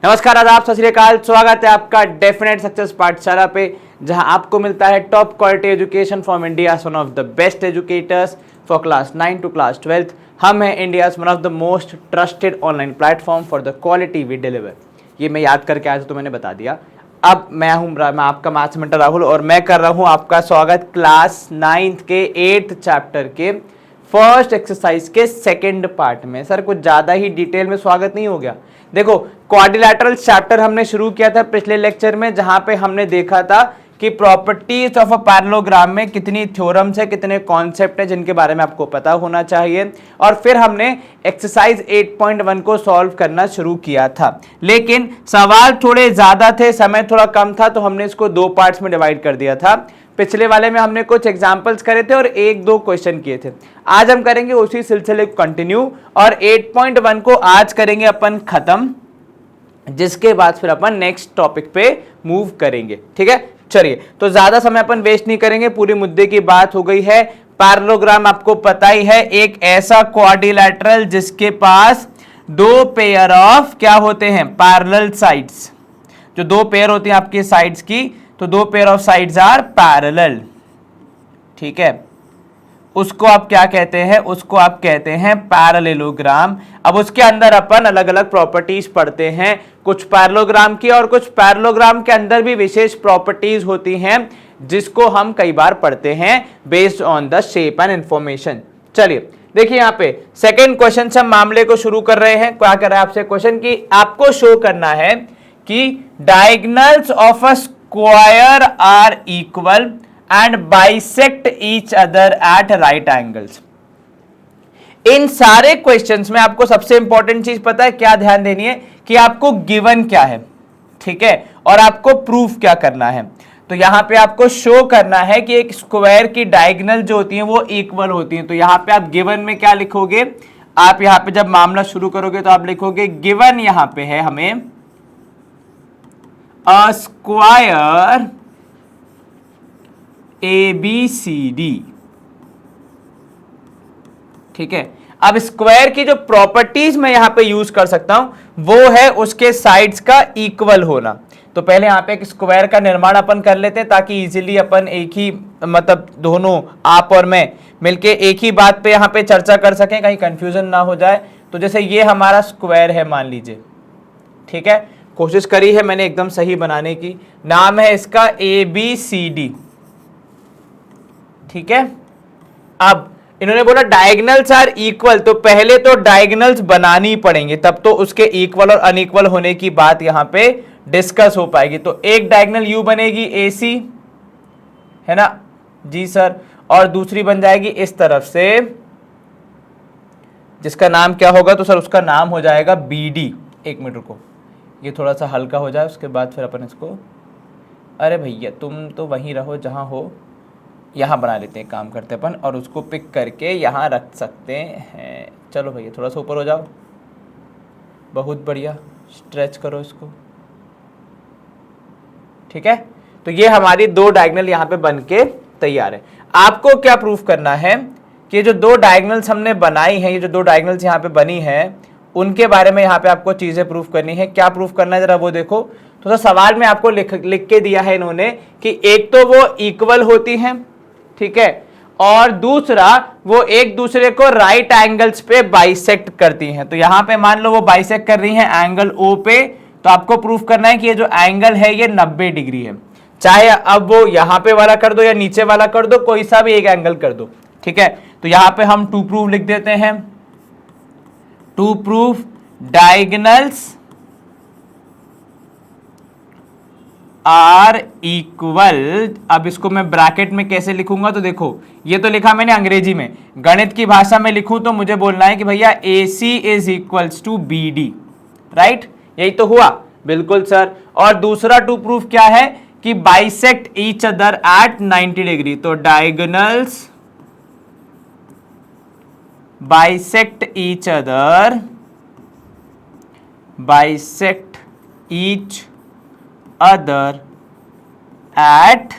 नमस्कार, आदाब, सत श्री अकाल। स्वागत है आपका डेफिनेट सक्सेस पाठशाला पे, जहां आपको मिलता है top quality education from India, one of the best educators for class 9 to class 12। हम हैं India one of the most trusted online platform for the quality we deliver. ये मैं याद करके आया था तो मैंने बता दिया। अब मैं आपका मैथ्स मेंटर राहुल और मैं कर रहा हूं आपका स्वागत क्लास 9th के 8th चैप्टर के फर्स्ट एक्सरसाइज के सेकंड पार्ट में। सर कुछ ज्यादा ही डिटेल में स्वागत नहीं हो गया। देखो, क्वाड्रिलैटरल चैप्टर हमने शुरू किया था पिछले लेक्चर में, जहां पे हमने देखा था कि प्रॉपर्टीज ऑफ अ पैरेललोग्राम में कितनी थ्योरम्स है, कितने कॉन्सेप्ट है जिनके बारे में आपको पता होना चाहिए। और फिर हमने एक्सरसाइज 8.1 को सॉल्व करना शुरू किया था, लेकिन सवाल थोड़े ज्यादा थे, समय थोड़ा कम था, तो हमने इसको दो पार्ट्स में डिवाइड कर दिया था। पिछले वाले में हमने कुछ एग्जाम्पल्स करे थे और एक दो क्वेश्चन किए थे। आज हम करेंगे उसी सिलसिले को कंटिन्यू और 8.1 को आज करेंगे अपन खत्म, जिसके बाद फिर अपन नेक्स्ट टॉपिक पे मूव करेंगे। ठीक है, चलिए, तो ज्यादा समय अपन वेस्ट नहीं करेंगे, पूरे मुद्दे की बात हो गई है। पैरेललोग्राम आपको पता ही है, एक ऐसा क्वाड्रिलैटरल जिसके पास दो पेयर ऑफ क्या होते हैं, पैरेलल साइड्स। जो दो पेयर होती हैं आपकी साइड्स की, तो दो pair of sides are parallel. ठीक है, उसको आप क्या कहते हैं, उसको आप कहते हैं पैरेललोग्राम। अब उसके अंदर अपन अलग अलग प्रॉपर्टीज पढ़ते हैं, कुछ पैरेललोग्राम की, और कुछ पैरेललोग्राम के अंदर भी विशेष प्रॉपर्टीज होती हैं जिसको हम कई बार पढ़ते हैं based on the shape and information. चलिए देखिए, यहाँ पे सेकेंड क्वेश्चन से हम मामले को शुरू कर रहे हैं। क्या कर रहा है आपसे क्वेश्चन की आपको शो करना है कि diagonals of a square are equal and bisect each other at right angles। इन सारे क्वेश्चंस में आपको सबसे इंपॉर्टेंट चीज पता है क्या ध्यान देनी है कि आपको गिवन क्या है, ठीक है, और आपको प्रूफ क्या करना है। तो यहां पे आपको शो करना है कि एक स्क्वायर की डायगोनल जो होती है वो इक्वल होती है। तो यहां पे आप गिवन में क्या लिखोगे, आप यहां पे जब मामला शुरू करोगे तो आप लिखोगे गिवन यहां पे है हमें अ स्क्वायर ABCD। ठीक है, अब स्क्वायर की जो प्रॉपर्टीज मैं यहां पे यूज कर सकता हूं वो है उसके साइड्स का इक्वल होना। तो पहले यहां पे एक स्क्वायर का निर्माण अपन कर लेते हैं ताकि इजीली अपन एक ही मतलब दोनों आप और मैं मिलके एक ही बात पे यहां पे चर्चा कर सकें, कहीं कंफ्यूजन ना हो जाए। तो जैसे ये हमारा स्क्वायर है मान लीजिए, ठीक है, कोशिश करी है मैंने एकदम सही बनाने की। नाम है इसका ABCD। ठीक है, अब इन्होंने बोला डायगोनल्स आर इक्वल, तो पहले तो डायगोनल्स बनानी पड़ेंगे, तब तो उसके इक्वल और अनइक्वल होने की बात यहां पे डिस्कस हो पाएगी। तो एक डायगोनल यू बनेगी AC, है ना जी सर, और दूसरी बन जाएगी इस तरफ से, जिसका नाम क्या होगा, तो सर उसका नाम हो जाएगा BD। एक मिनट रुको, ये थोड़ा सा हल्का हो जाए, उसके बाद फिर अपन इसको, अरे भैया तुम तो वहीं रहो जहां हो, यहाँ बना लेते हैं, काम करते अपन, और उसको पिक करके यहाँ रख सकते हैं। चलो भैया थोड़ा सा ऊपर हो जाओ, बहुत बढ़िया, स्ट्रेच करो इसको। ठीक है, तो ये हमारी दो डायगोनल यहाँ पे बन के तैयार है। आपको क्या प्रूफ करना है कि जो दो डायगोनल्स हमने बनाई हैं, ये जो दो डायगोनल्स यहाँ पे बनी है उनके बारे में यहाँ पे आपको चीजें प्रूफ करनी है। क्या प्रूफ करना है जरा वो देखो। तो सवाल में आपको लिख के दिया है इन्होंने कि एक तो वो इक्वल होती हैं, ठीक है, और दूसरा वो एक दूसरे को राइट एंगल्स पे बाइसेक्ट करती हैं। तो यहां पे मान लो वो बाइसेक्ट कर रही हैं एंगल O पे, तो आपको प्रूफ करना है कि ये जो एंगल है ये 90 डिग्री है। चाहे अब वो यहां पे वाला कर दो या नीचे वाला कर दो, कोई सा भी एक एंगल कर दो। ठीक है, तो यहां पे हम टू प्रूफ लिख देते हैं, to proof diagonals are equal. अब इसको मैं ब्रैकेट में कैसे लिखूंगा, तो देखो ये तो लिखा मैंने अंग्रेजी में, गणित की भाषा में लिखूं तो मुझे बोलना है कि भैया AC is equals to BD, right, यही तो हुआ, बिल्कुल सर। और दूसरा टू प्रूफ क्या है कि bisect each other at 90 degree. तो diagonals bisect each other, bisect each other at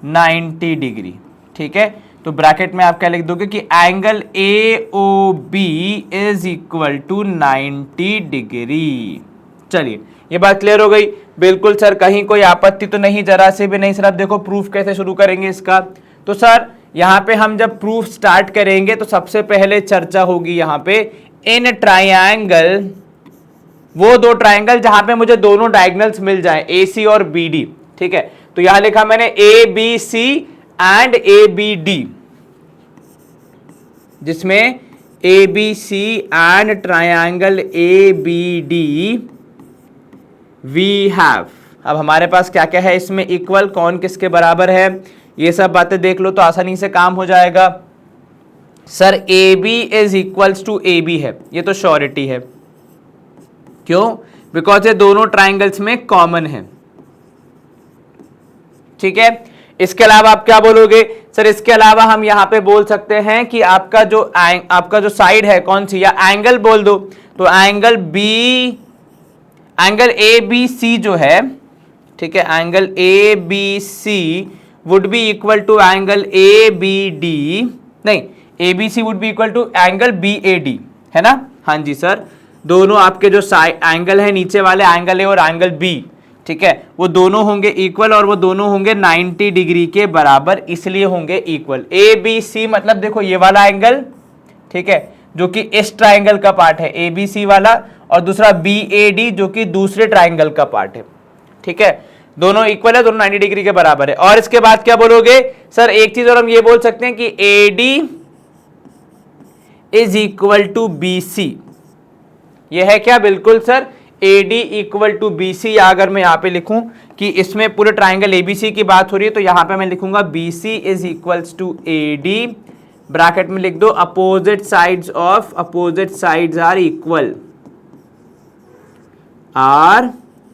90 degree. ठीक है, तो ब्रैकेट में आप क्या लिख दोगे कि angle A O B is equal to 90 degree. चलिए ये बात क्लियर हो गई। बिल्कुल सर, कहीं कोई आपत्ति तो नहीं, जरा से भी नहीं। सर आप देखो प्रूफ कैसे शुरू करेंगे इसका। तो सर यहां पे हम जब प्रूफ स्टार्ट करेंगे तो सबसे पहले चर्चा होगी यहां पे इन ट्राइंगल, वो दो ट्राइंगल जहां पे मुझे दोनों डायगोनल्स मिल जाए, ए सी और बी डी। ठीक है, तो यहां लिखा मैंने A B C and A B D, जिसमें A B C and triangle A B D we have. अब हमारे पास क्या क्या है इसमें, इक्वल, कौन किसके बराबर है, ये सब बातें देख लो तो आसानी से काम हो जाएगा। Sir A B is equals to A B है, ये तो श्योरिटी है। क्यों? बिकॉज ये दोनों ट्राइंगल्स में कॉमन है। ठीक है, इसके अलावा आप क्या बोलोगे? सर इसके अलावा हम यहां पे बोल सकते हैं कि आपका जो साइड है कौन सी, या एंगल बोल दो, तो एंगल ए बी सी जो है, ठीक है, angle A B C would be equal to angle A B D, नहीं, A B C would be equal to angle B A D, है ना? हाँ जी सर, दोनों आपके जो साइड एंगल है, नीचे वाले एंगल ए और एंगल बी, ठीक है, वो दोनों होंगे इक्वल और वो दोनों होंगे 90 डिग्री के बराबर, इसलिए होंगे इक्वल। ए बी सी मतलब देखो ये वाला एंगल, ठीक है, जो कि इस ट्राइंगल का पार्ट है, ए बी सी वाला, और दूसरा बी ए डी जो कि दूसरे ट्राइंगल का पार्ट है। ठीक है, दोनों इक्वल है, दोनों 90 डिग्री के बराबर है। और इसके बाद क्या बोलोगे? सर एक चीज और हम ये बोल सकते हैं कि A D is equal to B C, ये है क्या? बिल्कुल sir, A D equal to B C. या अगर मैं यहां पे लिखूं कि इसमें पूरे ट्राइंगल एबीसी की बात हो रही है, तो यहां पे मैं लिखूंगा B C is equals to A D, bracket में लिख दो अपोजिट साइड्स आर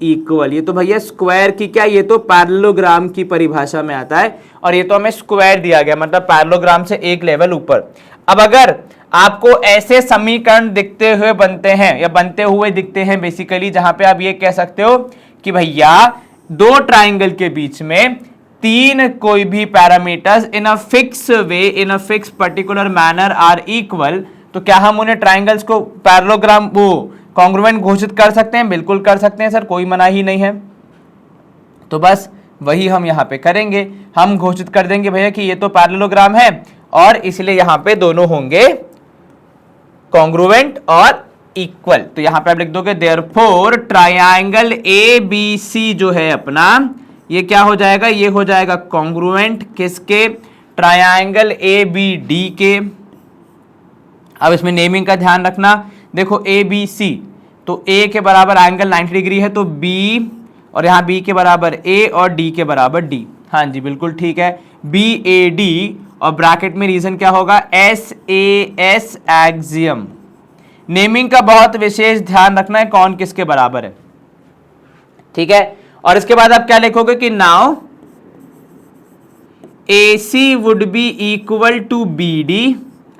इक्वल। ये तो भैया स्क्वायर की क्या, ये तो पैरेललोग्राम की परिभाषा में आता है, और ये तो हमें स्क्वायर दिया गया, मतलब पैरेललोग्राम से एक लेवल ऊपर। अब अगर आपको ऐसे समीकरण दिखते हुए बनते हैं, या बनते हुए दिखते हैं बेसिकली, जहां पे आप ये कह सकते हो कि भैया दो ट्राइंगल के बीच में तीन कोई भी parameters in a fix way, in a fix particular manner are equal, तो क्या हम उन्हें ट्राइंगल्स को पैरेललोग्राम वो कॉन्ग्रुएंट घोषित कर सकते हैं? बिल्कुल कर सकते हैं सर, कोई मना ही नहीं है। तो बस वही हम यहां पे करेंगे, हम घोषित कर देंगे भैया कि ये तो पैरेललोग्राम है, और इसलिए यहां पे दोनों होंगे कॉन्ग्रुएंट और इक्वल। तो यहां पे आप लिख दोगे therefore triangle A B C जो है अपना, ये क्या हो जाएगा? ये हो जाएगा कॉन्ग्रुएंट किसके? ट्रायंगल ए बी डी के। अब इसमें नेमिंग का ध्यान रखना, देखो ए बी सी, तो ए के बराबर एंगल 90 डिग्री है, तो बी, और यहां बी के बराबर ए और डी के बराबर डी। हाँ जी बिल्कुल ठीक है, बी ए डी, और ब्रैकेट में रीजन क्या होगा? S A S axiom. Naming का बहुत विशेष ध्यान रखना है, कौन किसके बराबर है। ठीक है, और इसके बाद आप क्या लिखोगे कि now A C would be equal to B D,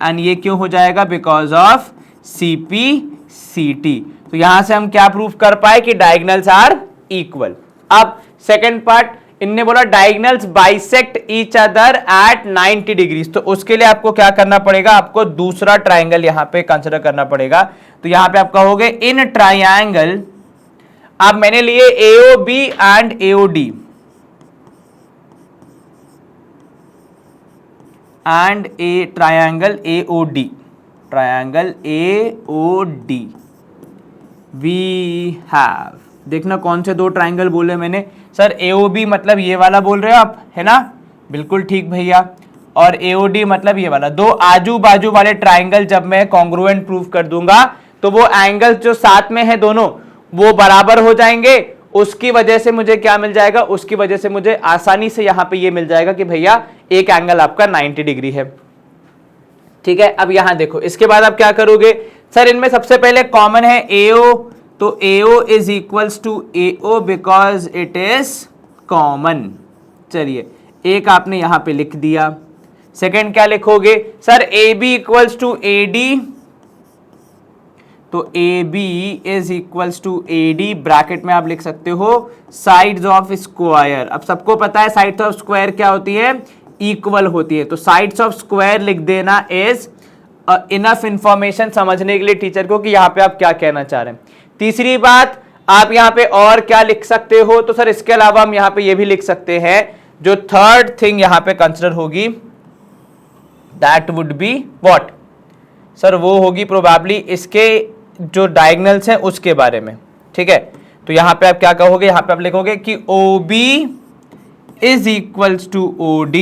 and ये क्यों हो जाएगा? Because of C P C T. तो यहां से हम क्या प्रूफ कर पाए कि डायगोनल्स आर इक्वल। अब सेकेंड पार्ट, इनने बोला diagonals bisect each other at 90 degree, तो उसके लिए आपको क्या करना पड़ेगा? आपको दूसरा ट्राइंगल यहां पे कंसिडर करना पड़ेगा। तो यहां पे आप कहोगे इन ट्राइंगल, अब मैंने लिए A O B and A O D, and a triangle A O D, triangle A O D we have. देखना कौन से दो ट्राइंगल बोले मैंने? सर एओबी मतलब ये वाला बोल रहे हो आप, है ना? बिल्कुल ठीक भैया। और एओडी मतलब ये वाला। दो आजू बाजू वाले ट्राइंगल जब मैं कॉन्ग्रुएंट प्रूफ कर दूंगा, तो वो एंगल जो साथ में है दोनों, वो बराबर हो जाएंगे। उसकी वजह से मुझे क्या मिल जाएगा? उसकी वजह से मुझे आसानी से यहां पे ये मिल जाएगा कि भैया एक एंगल आपका 90 डिग्री है। ठीक है, अब यहां देखो, इसके बाद आप क्या करोगे? सर इनमें सबसे पहले कॉमन है एओ, तो AO is equals to AO because it is common. चलिए एक आपने यहां पे लिख दिया। सेकेंड क्या लिखोगे? Sir AB equals to AD, तो AB is equals to AD, bracket में आप लिख सकते हो साइड्स ऑफ स्क्वायर। अब सबको पता है साइड्स ऑफ स्क्वायर क्या होती है? इक्वल होती है। तो साइड्स ऑफ स्क्वायर लिख देना इज इनफ इंफॉर्मेशन समझने के लिए टीचर को कि यहाँ पे आप क्या कहना चाह रहे हैं। तीसरी बात, आप यहाँ पे और क्या लिख सकते हो, तो सर इसके अलावा हम यहाँ पे ये भी लिख सकते हैं, जो थर्ड थिंग यहाँ पे कंसिडर होगी that would be what, sir वो होगी प्रोबेबली इसके जो डायगोनल्स हैं उसके बारे में, ठीक है। तो यहां पे आप क्या कहोगे, यहां पे आप लिखोगे कि OB is equals to OD।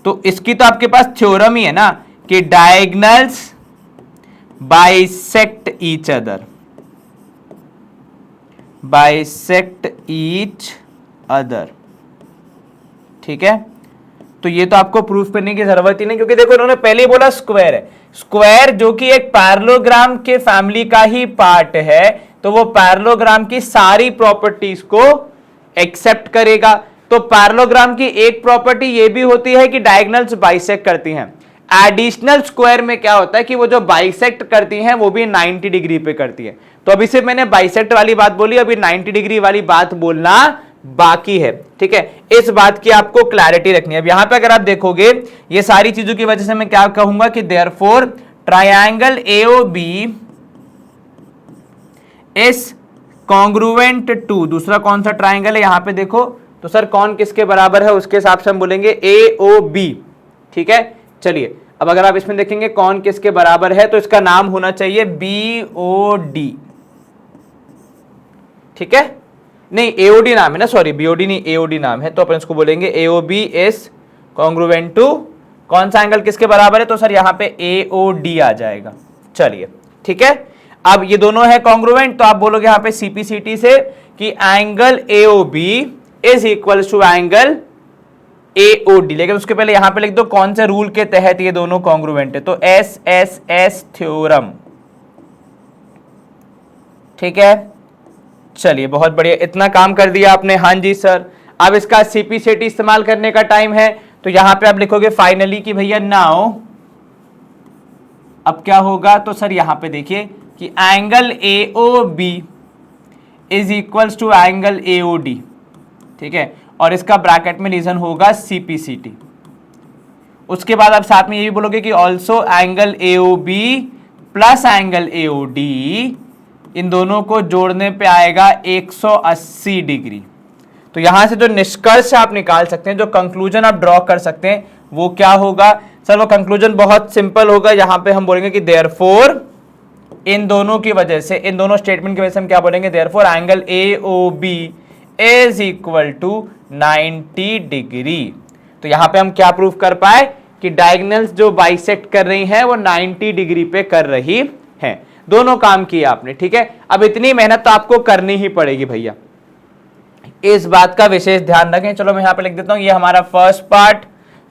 तो इसकी तो आपके पास थ्योरम ही है ना कि diagonals bisect each other, bisect each other, ठीक है। तो ये तो आपको प्रूफ करने की जरूरत ही नहीं, क्योंकि देखो इन्होंने पहले ही बोला स्क्वायर है, स्क्वायर जो कि एक पैरेललोग्राम के फैमिली का ही पार्ट है, तो वो पैरेललोग्राम की सारी प्रॉपर्टीज को एक्सेप्ट करेगा। तो पैरेललोग्राम की एक प्रॉपर्टी ये भी होती है कि डायगोनल्स बाइसेक्ट करती हैं। एडिशनल स्क्वायर में क्या होता है कि वो जो बाइसेक्ट करती हैं वो भी 90 डिग्री पे करती है। तो अभी से मैंने बाइसेक्ट वाली बात बोली, अभी 90 डिग्री वाली बात बोलना बाकी है, ठीक है। इस बात की आपको क्लैरिटी रखनी है। अब यहां पे अगर आप देखोगे ये सारी चीजों की वजह से मैं क्या कहूंगा कि therefore triangle AOB is congruent to, दूसरा कौन सा ट्रायंगल है यहां पे देखो, तो सर कौन किसके बराबर है उसके हिसाब से हम बोलेंगे AOB, ठीक है। चलिए अब अगर आप इसमें देखेंगे कौन किसके बराबर है, तो इसका नाम होना चाहिए BOD, ठीक है। नहीं AOD नाम है ना, सॉरी BOD नहीं, AOD नाम है, तो अपन इसको बोलेंगे AOB इज कॉन्ग्रुएंट टू कौन सा एंगल किसके बराबर है, तो सर यहां पे AOD आ जाएगा। चलिए ठीक है, अब ये दोनों है कॉन्ग्रुएंट, तो आप बोलोगे यहां पे CPCT से कि angle AOB is equal to angle AOD, लेकिन उसके पहले यहां पे लिख दो कौन से रूल के तहत ये दोनों कॉन्ग्रुएंट है, तो SSS थ्योरम, ठीक है। चलिए बहुत बढ़िया, इतना काम कर दिया आपने, हाँ जी सर। अब इसका CPCT इस्तेमाल करने का टाइम है, तो यहां पे आप लिखोगे फाइनली कि भैया नाउ, अब क्या होगा, तो सर यहां पे देखिए कि angle AOB is equals to angle AOD, ठीक है, और इसका ब्रैकेट में रीजन होगा CPCT। उसके बाद आप साथ में ये भी बोलोगे कि also angle AOB plus angle AOD, इन दोनों को जोड़ने पे आएगा 180 डिग्री। तो यहां से जो निष्कर्ष आप निकाल सकते हैं, जो कंक्लूजन आप ड्रॉ कर सकते हैं, वो क्या होगा सर, वो कंक्लूजन बहुत सिंपल होगा। यहां पे हम बोलेंगे कि देयरफॉर, इन दोनों की वजह से, इन दोनों स्टेटमेंट की वजह से हम क्या बोलेंगे, therefore angle AOB is equal to 90 degree. तो यहां पे हम क्या प्रूफ कर पाए कि डायगोनल्स जो बाइसेक्ट कर रही हैं वो 90 डिग्री पे कर रही हैं। दोनों काम किए आपने, ठीक है। अब इतनी मेहनत तो आपको करनी ही पड़ेगी भैया, इस बात का विशेष ध्यान रखें। चलो मैं यहां पे लिख देता हूं, ये हमारा फर्स्ट पार्ट,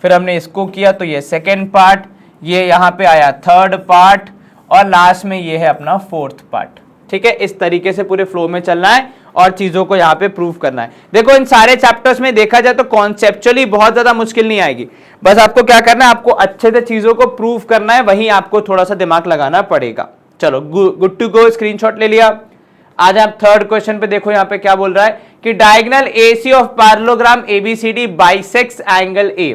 फिर हमने इसको किया तो ये सेकेंड पार्ट, ये यहां पे आया थर्ड पार्ट, और लास्ट में ये है अपना फोर्थ पार्ट, ठीक है। इस तरीके से पूरे फ्लो में चलना है और चीजों को यहां पे प्रूव करना है। देखो इन सारे चैप्टर्स में देखा जाए तो कॉन्सेप्चुअली बहुत ज्यादा मुश्किल नहीं आएगी, बस आपको क्या करना है, आपको अच्छे से चीजों को प्रूव करना है, वहीं आपको थोड़ा सा दिमाग लगाना पड़ेगा। चलो गुड टू गो, स्क्रीनशॉट ले लिया। आज आप थर्ड क्वेश्चन पे देखो, यहां पे क्या बोल रहा है कि diagonal AC of parallelogram ABCD bisects angle A,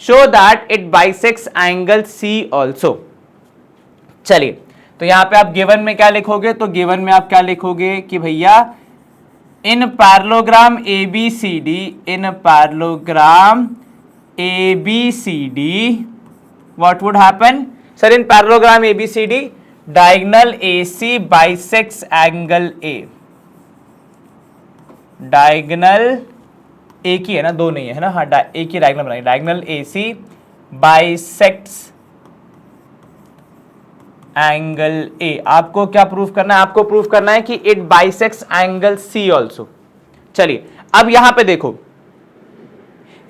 show that it bisects angle C also. चलिए तो यहां पे आप गिवन में क्या लिखोगे, तो गिवन में आप क्या लिखोगे कि भैया इन parallelogram ABCD, in parallelogram ABCD what would happen, sir in parallelogram ABCD diagonal AC bisects angle A, diagonal एक ही है ना, दो नहीं है ना, हाँ एक ही डायगोनल बनाएंगे, diagonal AC bisects angle A। आपको क्या प्रूफ करना है, आपको प्रूफ करना है कि it bisects angle C also. चलिए अब यहां पे देखो,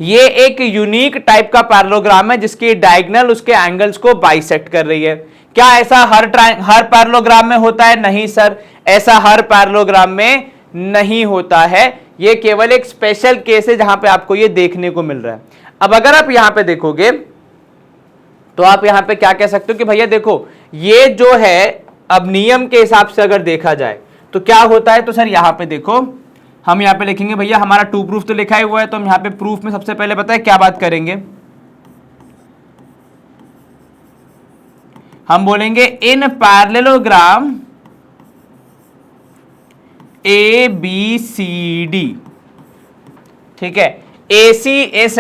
ये एक यूनिक टाइप का पैरेललोग्राम है जिसकी डायगोनल उसके एंगल्स को बाइसेक्ट कर रही है। क्या ऐसा हर पैरेललोग्राम में होता है? नहीं सर, ऐसा हर पैरेललोग्राम में नहीं होता है, ये केवल एक स्पेशल केस है जहां पे आपको ये देखने को मिल रहा है। अब अगर आप यहां पे देखोगे तो आप यहां पे क्या कह सकते हो कि भैया देखो ये जो है, अब नियम के हिसाब से अगर देखा जाए तो क्या होता है, तो सर यहां पे देखो हम यहां पे लिखेंगे भैया हमारा टू प्रूफ तो लिखा ही हुआ है, तो हम यहां पे प्रूफ में सबसे पहले पता है क्या बात करेंगे, हम बोलेंगे in parallelogram A B C D, ठीक है, AC इज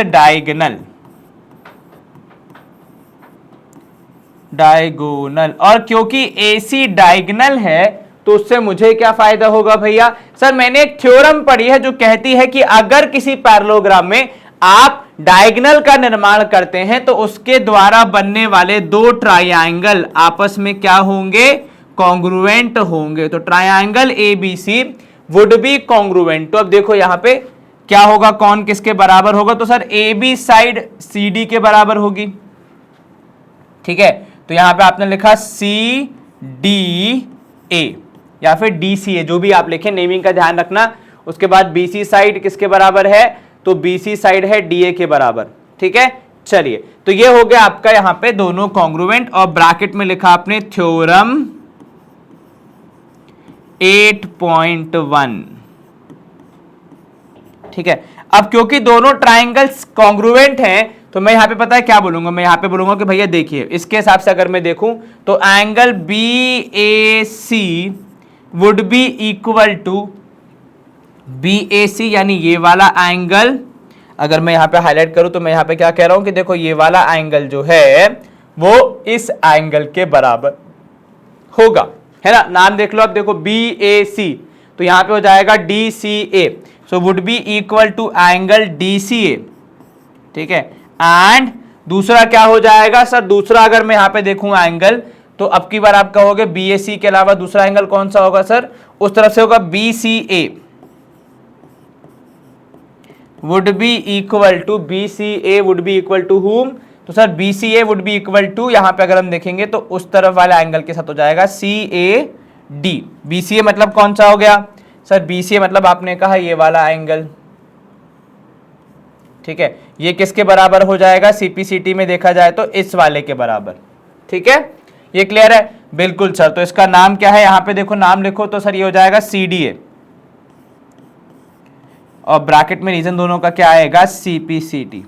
डायगोनल, और क्योंकि AC डायगोनल है तो उससे मुझे क्या फायदा होगा भैया? सर मैंने एक थ्योरम पढ़ी है जो कहती है कि अगर किसी पैरेललोग्राम में आप डायगोनल का निर्माण करते हैं तो उसके द्वारा बनने वाले दो ट्रायंगल आपस में क्या होंगे? कॉन्ग्रुएंट होंगे। तो triangle ABC would be congruent. तो अब देखो यहां पे क्या होगा, कौन किसके बराबर होगा? तो सर AB साइड CD के बराबर होगी, ठीक है। तो यहां पे आपने लिखा CDA या फिर DCA, जो भी आप लिखें, नेमिंग का ध्यान रखना। उसके बाद BC साइड किसके बराबर है? तो BC साइड है DA के बराबर, ठीक है। चलिए, तो ये हो गया आपका यहां पे दोनों कॉन्ग्रुएंट, और ब्रैकेट में लिखा आपने थ्योरम 8.1, ठीक है। अब क्योंकि दोनों ट्राइंगल्स कॉन्ग्रुएंट हैं तो मैं यहां पे पता है क्या बोलूंगा? मैं यहां पे बोलूंगा कि भैया देखिए, इसके हिसाब से अगर मैं देखूं तो angle BAC would be equal to BAC, यानी ये वाला एंगल, अगर मैं यहां पे हाईलाइट करूं तो मैं यहां पे क्या कह रहा हूं कि देखो ये वाला एंगल जो है वो इस एंगल के बराबर होगा, है ना। नाम देख लो, अब देखो BAC, तो यहां पे हो जाएगा DCA, so would be equal to angle DCA, ठीक है। एंड दूसरा क्या हो जाएगा? सर दूसरा अगर मैं यहां पे देखूं एंगल, तो अब की बार आप कहोगे BAC के अलावा दूसरा एंगल कौन सा होगा? सर उस तरफ से होगा BCA, would be equal to BCA would be equal to whom? तो sir BCA would be equal to, यहां पे अगर हम देखेंगे तो उस तरफ वाला एंगल के साथ हो जाएगा CAD। BCA मतलब कौन सा हो गया? सर BCA मतलब आपने कहा ये वाला एंगल, ठीक है। ये किसके बराबर हो जाएगा? CPCT में देखा जाए तो इस वाले के बराबर, ठीक है। ये क्लियर है? बिल्कुल सर। तो इसका नाम क्या है? यहां पे देखो, नाम लिखो, तो सर ये हो जाएगा CDA, और ब्रैकेट में रीजन दोनों का क्या आएगा? CPCT।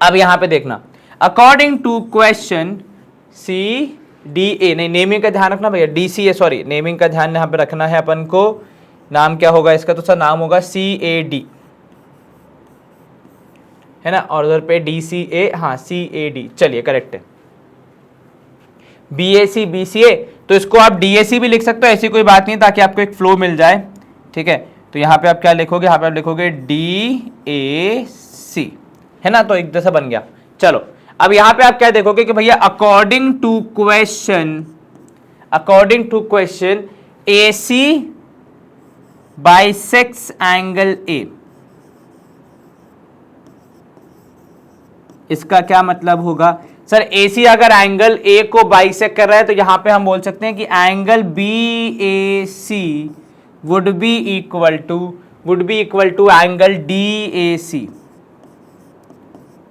अब यहां पे देखना, अकॉर्डिंग टू क्वेश्चन CDA, नहीं नेमिंग का ध्यान रखना भैया, DCA, सॉरी नेमिंग का ध्यान यहां पे रखना है अपन को। नाम क्या होगा इसका? तो सर नाम होगा CAD, है ना, और उधर पे DCA, हाँ CAD, चलिए करेक्ट है। BAC BCA, तो इसको आप DAC भी लिख सकते हो, ऐसी कोई बात नहीं, ताकि आपको एक फ्लो मिल जाए, ठीक है। तो यहां पे आप क्या लिखोगे? यहां पे आप लिखोगे DAC, है ना, तो एक जैसा बन गया। चलो, अब यहां पे आप क्या देखोगे कि भैया according to question AC bisects angle A। इसका क्या मतलब होगा? सर AC अगर एंगल A को बाइसेक्ट कर रहा है तो यहां पे हम बोल सकते हैं कि angle BAC would be equal to angle DAC,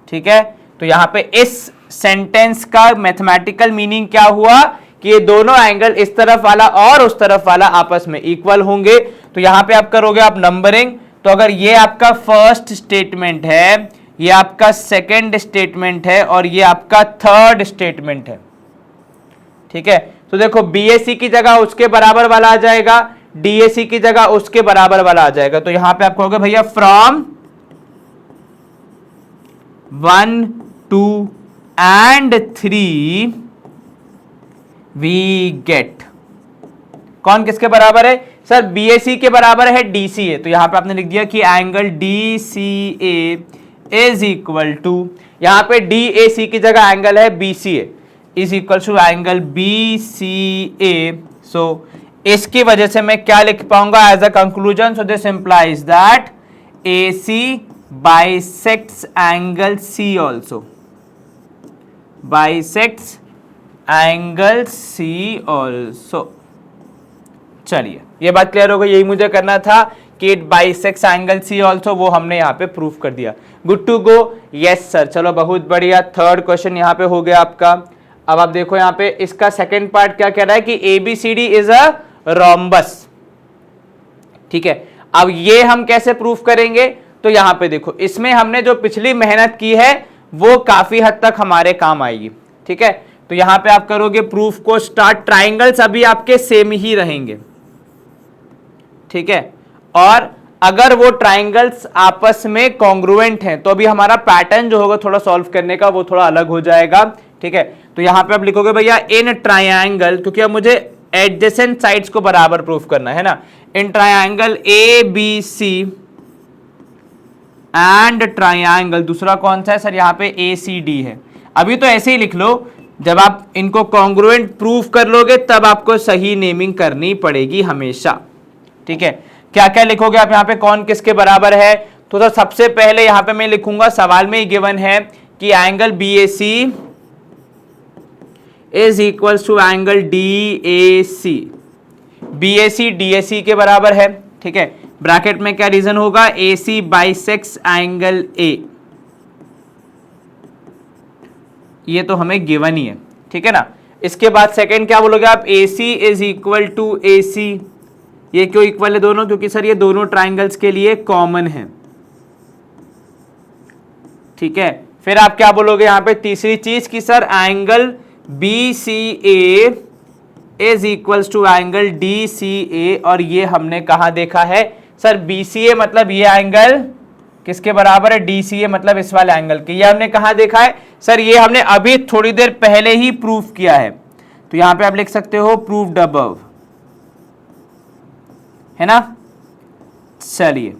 ठीक है। तो यहां पे इस सेंटेंस का मैथमेटिकल मीनिंग क्या हुआ कि ये दोनों एंगल, इस तरफ वाला और उस तरफ वाला, आपस में इक्वल होंगे। तो यहां पे आप करोगे आप नंबरिंग, तो अगर ये आपका फर्स्ट स्टेटमेंट है, ये आपका सेकंड स्टेटमेंट है, और ये आपका थर्ड स्टेटमेंट है, ठीक है। तो देखो BAC की जगह उसके बराबर वाला आ जाएगा, DAC की जगह उसके बराबर वाला आ जाएगा। तो यहां पे आप कहोगे भैया फ्रॉम 1 2 एंड 3 वी गेट, कौन किसके बराबर है? सर BAC के बराबर है DCA, तो यहां पे आपने लिख दिया कि angle DCA is equal to, यहां पे DAC की जगह एंगल है BCA, is equal to angle BCA। So इसकी वजह से मैं क्या लिख पाऊंगा as a conclusion? So this implies that AC bisects angle C also, bisects angle C also। चलिए, ये बात क्लियर हो गई, यही मुझे करना था कि it bisects angle C also, वो हमने यहाँ पे प्रूफ कर दिया। Good to go? Yes sir, चलो बहुत बढ़िया। थर्ड क्वेश्चन यहाँ पे हो गया आपका। अब आप देखो यहाँ पे इसका सेकंड पार्ट क्या कह रहा है कि ABCD इज अ रोम्बस, ठीक है। अब ये हम कैसे प्रूफ करेंगे? तो यहां पे देखो, इसमें हमने जो पिछली मेहनत की है वो काफी हद तक हमारे काम आएगी। ठीक है, तो यहां पे आप करोगे प्रूफ को स्टार्ट। ट्राइंगल्स अभी आपके सेम ही रहेंगे। ठीक है, और अगर वो ट्राइंगल्स आपस में कॉन्ग्रुएंट हैं तो अभी हमारा पैटर्न जो होगा थोड़ा सॉल्व करने का वो थोड़ा अलग हो जाएगा। ठीक है, तो यहां पे आप लिखोगे भैया इन ट्राइंगल, क्योंकि अब मुझे एडजेसेंट साइड्स को बराबर प्रूफ करना है ना। In triangle A B C and triangle, दूसरा कौन सा है सर, यहाँ पे ए सी डी है। अभी तो ऐसे ही लिख लो, जब आप इनको कॉन्ग्रुएंट प्रूफ कर लोगे तब आपको सही नेमिंग करनी पड़ेगी हमेशा। ठीक है, क्या क्या लिखोगे आप यहाँ पे, कौन किसके बराबर है। तो सर सबसे पहले यहाँ पे मैं लिखूंगा, सवाल में ही गिवन है कि angle B A C is equal to angle D A C. B A C D A C के बराबर है। ठीक है, ब्रैकेट में क्या रीजन होगा, ए सी बाइसेक्स एंगल ए, ये तो हमें गिवन ही है। ठीक है ना। इसके बाद सेकंड क्या बोलोगे आप, ए सी इज इक्वल टू ए सी। ये क्यों इक्वल है दोनों, क्योंकि सर ये दोनों ट्राइंगल्स के लिए कॉमन है। ठीक है, फिर आप क्या बोलोगे यहां पे तीसरी चीज की sir angle B C A is equals to angle D C A, और ये हमने कहा देखा है सर, बी सी ए मतलब ये एंगल किसके बराबर है, डी सी ए मतलब इस वाले एंगल के। ये हमने कहा देखा है सर, ये हमने अभी थोड़ी देर पहले ही प्रूफ किया है। तो यहां पे आप लिख सकते हो प्रूव्ड अबव, है ना। चलिए,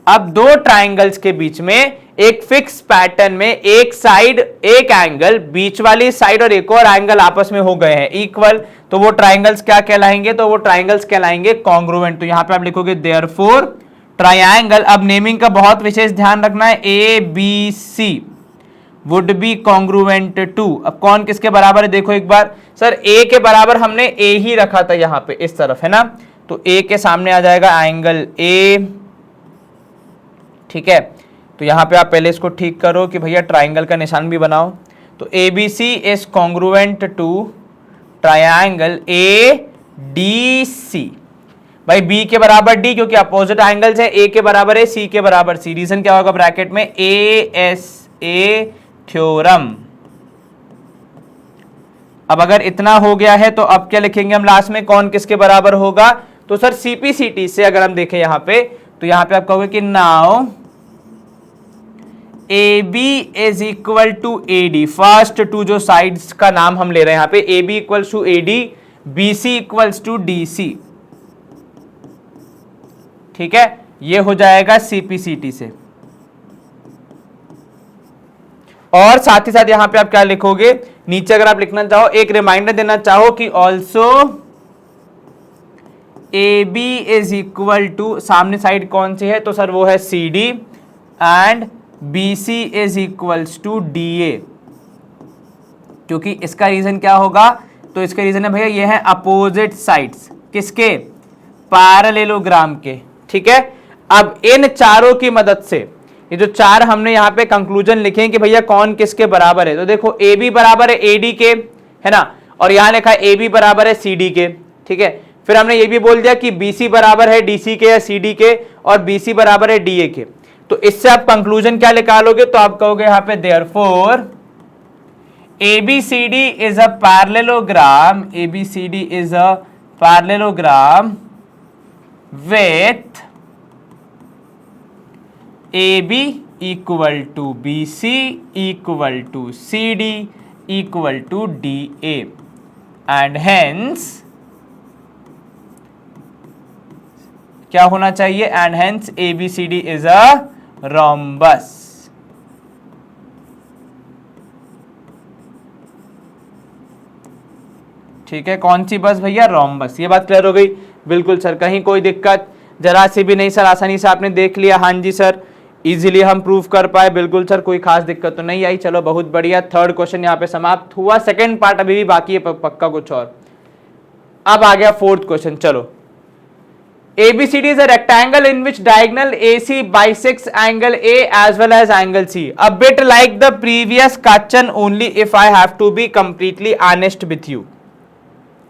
अब दो ट्राइंगल्स के बीच में एक फिक्स पैटर्न में एक साइड, एक एंगल, बीच वाली साइड और एक और एंगल आपस में हो गए हैं इक्वल, तो वो ट्राइंगल्स क्या कहलाएंगे, तो वो ट्राइंगल्स कहलाएंगे कॉन्ग्रुएंट। तो यहां पे आप लिखोगे देयरफॉर ट्राइंगल, अब नेमिंग का बहुत विशेष ध्यान रखना है, A B C would be congruent to. अब कौन किसके बराबर है देखो एक बार, सर ए के बराबर हमने ए ही रखा था यहां पे इस तरफ, है ना। तो ए के सामने आ जाएगा एंगल ए। ठीक है, तो यहां पे आप पहले इसको ठीक करो कि भैया ट्राइंगल का निशान भी बनाओ। तो A B C is congruent to triangle A D C. भाई बी के बराबर डी, क्योंकि अपोजिट एंगल्स है, ए के बराबर है सी के बराबर सी। रीजन क्या होगा ब्रैकेट में, ए एस ए थ्योरम। अब अगर इतना हो गया है तो अब क्या लिखेंगे हम लास्ट में, कौन किसके बराबर होगा। तो सर सीपीसीटी से अगर हम देखें यहां पे, तो यहां पे आप कहोगे कि now A B is equal to A D. First two जो साइड्स का नाम हम ले रहे हैं यहां पे, A B equals to A D, B C equals to D C. ठीक है, ये हो जाएगा सीपीसीटी से। और साथ ही साथ यहां पे आप क्या लिखोगे, नीचे अगर आप लिखना चाहो, एक रिमाइंडर देना चाहो कि also A B is equal to, सामने साइड कौन सी है, तो सर वो है C D, and B C is equals to D A. क्योंकि इसका रीजन क्या होगा, तो इसका रीजन है भैया ये है अपोजिट साइड्स, किसके, पैरेललोग्राम के। ठीक है, अब इन चारों की मदद से, ये जो चार हमने यहां पे कंक्लूजन लिखे हैं कि भैया कौन किसके बराबर है, तो देखो ए बी बराबर है ए डी के, है ना, और यहां लिखा है ए बी बराबर है सी डी के। ठीक है, फिर हमने ये भी बोल दिया कि बी सी बराबर है डी सी के या सी डी के, और बी सी बराबर है डी ए के। तो इससे आप कंक्लूजन क्या निकालोगे, तो आप कहोगे यहां पे therefore ABCD is a parallelogram, ABCD is a parallelogram with AB equal to BC equal to CD equal to DA, and hence क्या होना चाहिए, and hence ABCD is a rhombus। ठीक है, कौन सी बस भैया, रोम्बस। ये बात क्लियर हो गई, बिल्कुल सर, कहीं कोई दिक्कत जरा सी भी नहीं सर, आसानी से आपने देख लिया। हाँ जी सर, इजीली हम प्रूफ कर पाए, बिल्कुल सर, कोई खास दिक्कत तो नहीं आई। चलो बहुत बढ़िया, थर्ड क्वेश्चन यहाँ पे समाप्त हुआ। सेकंड पार्ट अभी भी बाकी है, पक्का कुछ और। अब आ गया फोर्थ क्वेश्चन। चलो, ABCD is a rectangle in which diagonal AC bisects angle A as well as angle C. A bit like the previous question, only if I have to be completely honest with you.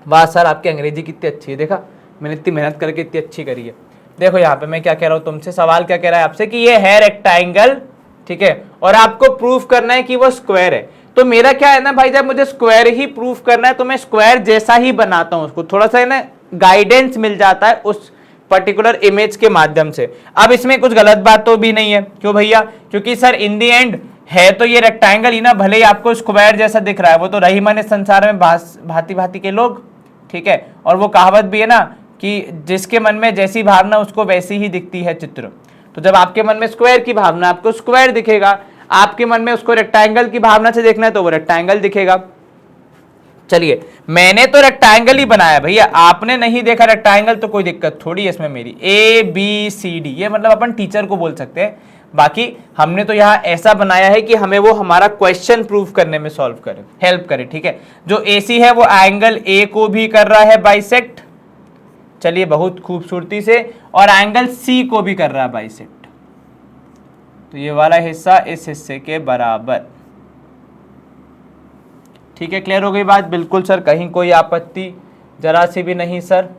वाह sir, आपकी अंग्रेजी कितनी अच्छी है, देखा मैंने इतनी मेहनत करके इतनी अच्छी करी है। देखो यहाँ पे मैं क्या कह रहा हूँ तुमसे, सवाल क्या कह रहा है आपसे कि ये है रेक्टेंगल, ठीक है, और आपको प्रूफ करना है कि वो स्क्वायर है। तो मेरा क्या है ना भाई, जब मुझे स्क्वायर ही प्रूफ करना है तो मैं स्क्वायर जैसा ही बनाता हूं उसको, थोड़ा सा है ना गाइडेंस मिल जाता है उस पर्टिकुलर इमेज के माध्यम से। अब इसमें कुछ गलत बात तो भी नहीं है, क्यों भैया, क्योंकि सर इन दी एंड है तो ये रेक्टेंगल ही ना, भले ही आपको स्क्वायर जैसा दिख रहा है, वो तो रही मन इस संसार में भांति भांति के लोग, ठीक है। और वो कहावत भी है ना कि जिसके मन में जैसी भावना उसको वैसी ही दिखती है चित्र। तो जब आपके मन में स्क्वायर की भावना, आपको स्क्वायर दिखेगा, आपके मन में उसको रेक्टेंगल की भावना से देखना है तो वो रेक्टेंगल दिखेगा। चलिए, मैंने तो रेक्टेंगल ही बनाया भैया, आपने नहीं देखा रेक्टेंगल तो कोई दिक्कत थोड़ी है इसमें मेरी। ABCD, ये मतलब अपन टीचर को बोल सकते हैं, बाकी हमने तो यहाँ ऐसा बनाया है कि हमें वो हमारा क्वेश्चन प्रूफ करने में सॉल्व करे, हेल्प करे, ठीक है। जो AC है वो एंगल A को भी कर रहा है बाइसेक्ट, चलिए बहुत खूबसूरती से, और एंगल C को भी कर रहा है बाइसेक्ट। तो ये वाला हिस्सा इस हिस्से के बराबर, ठीक है। क्लियर हो गई बात? बिल्कुल सर, कहीं कोई आपत्ति जरा सी भी नहीं सर।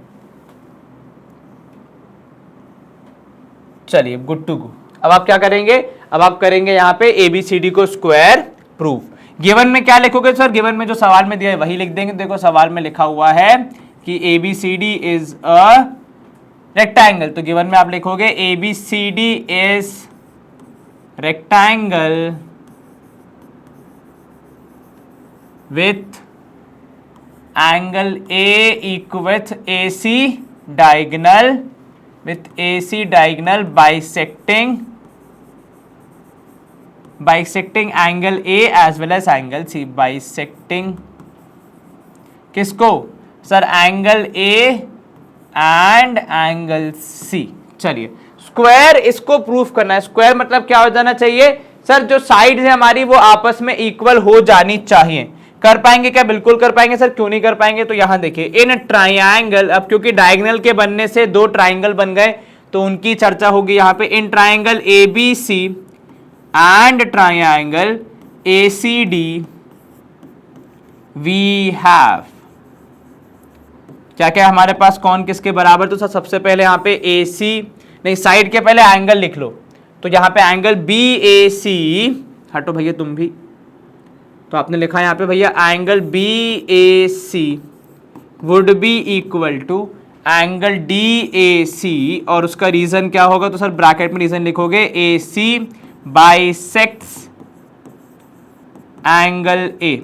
चलिए, गुड टू गो। अब आप क्या करेंगे, अब आप करेंगे यहाँ पे ABCD को स्क्वायर प्रूफ। गिवन में क्या लिखोगे सर? गिवन में जो सवाल में दिया है वही लिख देंगे। देखो सवाल में लिखा हुआ है कि ABCD इज अ रेक्टेंगल, तो गिवन में आप लिखोगे ABCD is rectangle with angle A equal with AC diagonal, with AC diagonal bisecting angle A as well as angle C, bisecting किसको sir? Angle A and angle C। चलिए, square इसको proof करना है। Square मतलब क्या हो जाना चाहिए सर? जो साइड है हमारी वो आपस में इक्वल हो जानी चाहिए। कर पाएंगे क्या? बिल्कुल कर पाएंगे सर, क्यों नहीं कर पाएंगे? तो यहां देखिए, इन ट्राइंगल, अब क्योंकि डायगोनल के बनने से दो ट्राइंगल बन गए तो उनकी चर्चा होगी यहां पे। In triangle ABC and triangle ACD we have, क्या क्या हमारे पास कौन किसके बराबर? तो सर सबसे पहले यहां पे AC, नहीं साइड के पहले एंगल लिख लो, तो यहां पे एंगल BAC, हटो भैया तुम भी, तो आपने लिखा है यहाँ पे भैया angle BAC would be equal to angle DAC, और उसका रीजन क्या होगा? तो सर ब्रैकेट में रीजन लिखोगे AC बाइसेक्ट्स एंगल A।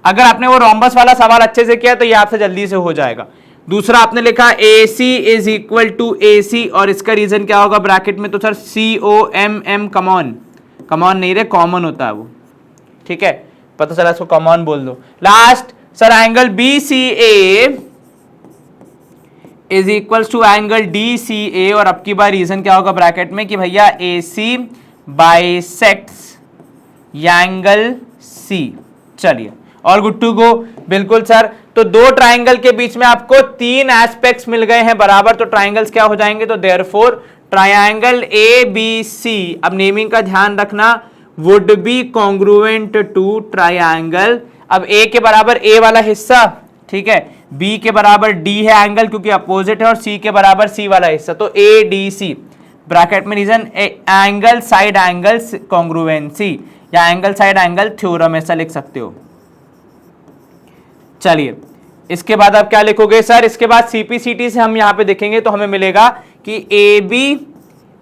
अगर आपने वो रोम्बस वाला सवाल अच्छे से किया तो ये आपसे जल्दी से हो जाएगा। दूसरा आपने लिखा AC is equal to AC, और इसका रीजन क्या होगा ब्रैकेट में? तो सर COMM, कमॉन नहीं रे, कॉमन होता है वो, ठीक है, पता चला इसको कॉमन बोल दो। Last sir angle BCA is equal to angle DCA, और अब की बार रीजन क्या होगा ब्रैकेट में कि भैया AC बाइसेक्ट्स एंगल C। चलिए, और गुड टू गो। बिल्कुल सर, तो दो ट्राइंगल के बीच में आपको तीन एस्पेक्ट्स मिल गए हैं बराबर, तो ट्राइंगल्स क्या हो जाएंगे? तो देयरफॉर ट्राइंगल ABC, अब नेमिंग का ध्यान रखना, would be congruent to triangle. अब A के बराबर A वाला हिस्सा, ठीक है, B के बराबर D है एंगल क्योंकि अपोजिट है, और C के बराबर C वाला हिस्सा, तो ADC ब्रैकेट में reason angle side angle congruency, या एंगल साइड एंगल थ्योरम ऐसा लिख सकते हो। चलिए, इसके बाद आप क्या लिखोगे सर? इसके बाद CPCT से हम यहां पे देखेंगे तो हमें मिलेगा कि AB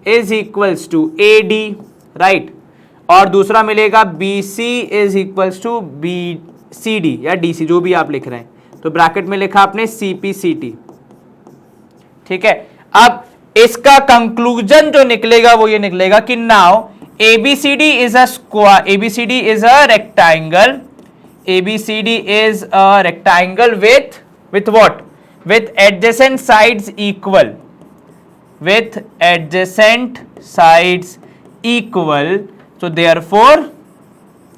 is equals to AD, right, और दूसरा मिलेगा BC is equals to BCD या DC, जो भी आप लिख रहे हैं, तो ब्रैकेट में लिखा आपने CPCT, ठीक है। अब इसका कंक्लूजन जो निकलेगा वो ये निकलेगा कि now ABCD is a square, ABCD is a rectangle, ABCD is a rectangle with what? With adjacent sides equal. With adjacent sides equal. So therefore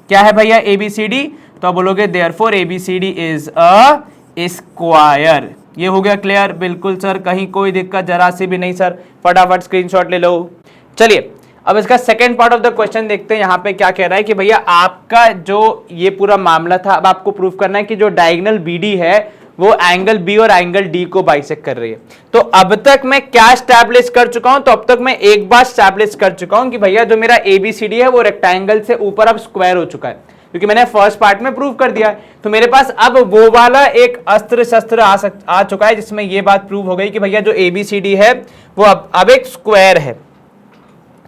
क्या है भैया ABCD? तो आप बोलोगे therefore ABCD is a square. ये हो गया clear? बिल्कुल सर, कहीं कोई दिक्कत जरा सी भी नहीं सर, फटाफट स्क्रीनशॉट ले लो। चलिए, अब इसका second part of the question देखते हैं। यहाँ पे क्या कह रहा है कि भैया आपका जो ये पूरा मामला था, अब आपको प्रूफ करना है कि जो डायगोनल BD है वो एंगल बी और एंगल डी को बाइसेक्ट कर रही है। तो अब तक मैं क्या स्टैब्लिश कर चुका हूं, तो अब तक मैं एक बार स्टैब्लिश कर चुका हूं कि भैया जो मेरा एबीसीडी है वो रेक्टेंगल से ऊपर अब स्क्वायर हो चुका है, क्योंकि मैंने फर्स्ट पार्ट में प्रूव कर दिया है। तो मेरे पास अब वो वाला एक अस्त्र शस्त्र आ चुका है जिसमें ये बात प्रूव हो गई कि भैया जो एबीसीडी है वो अब एक स्क्वायर है।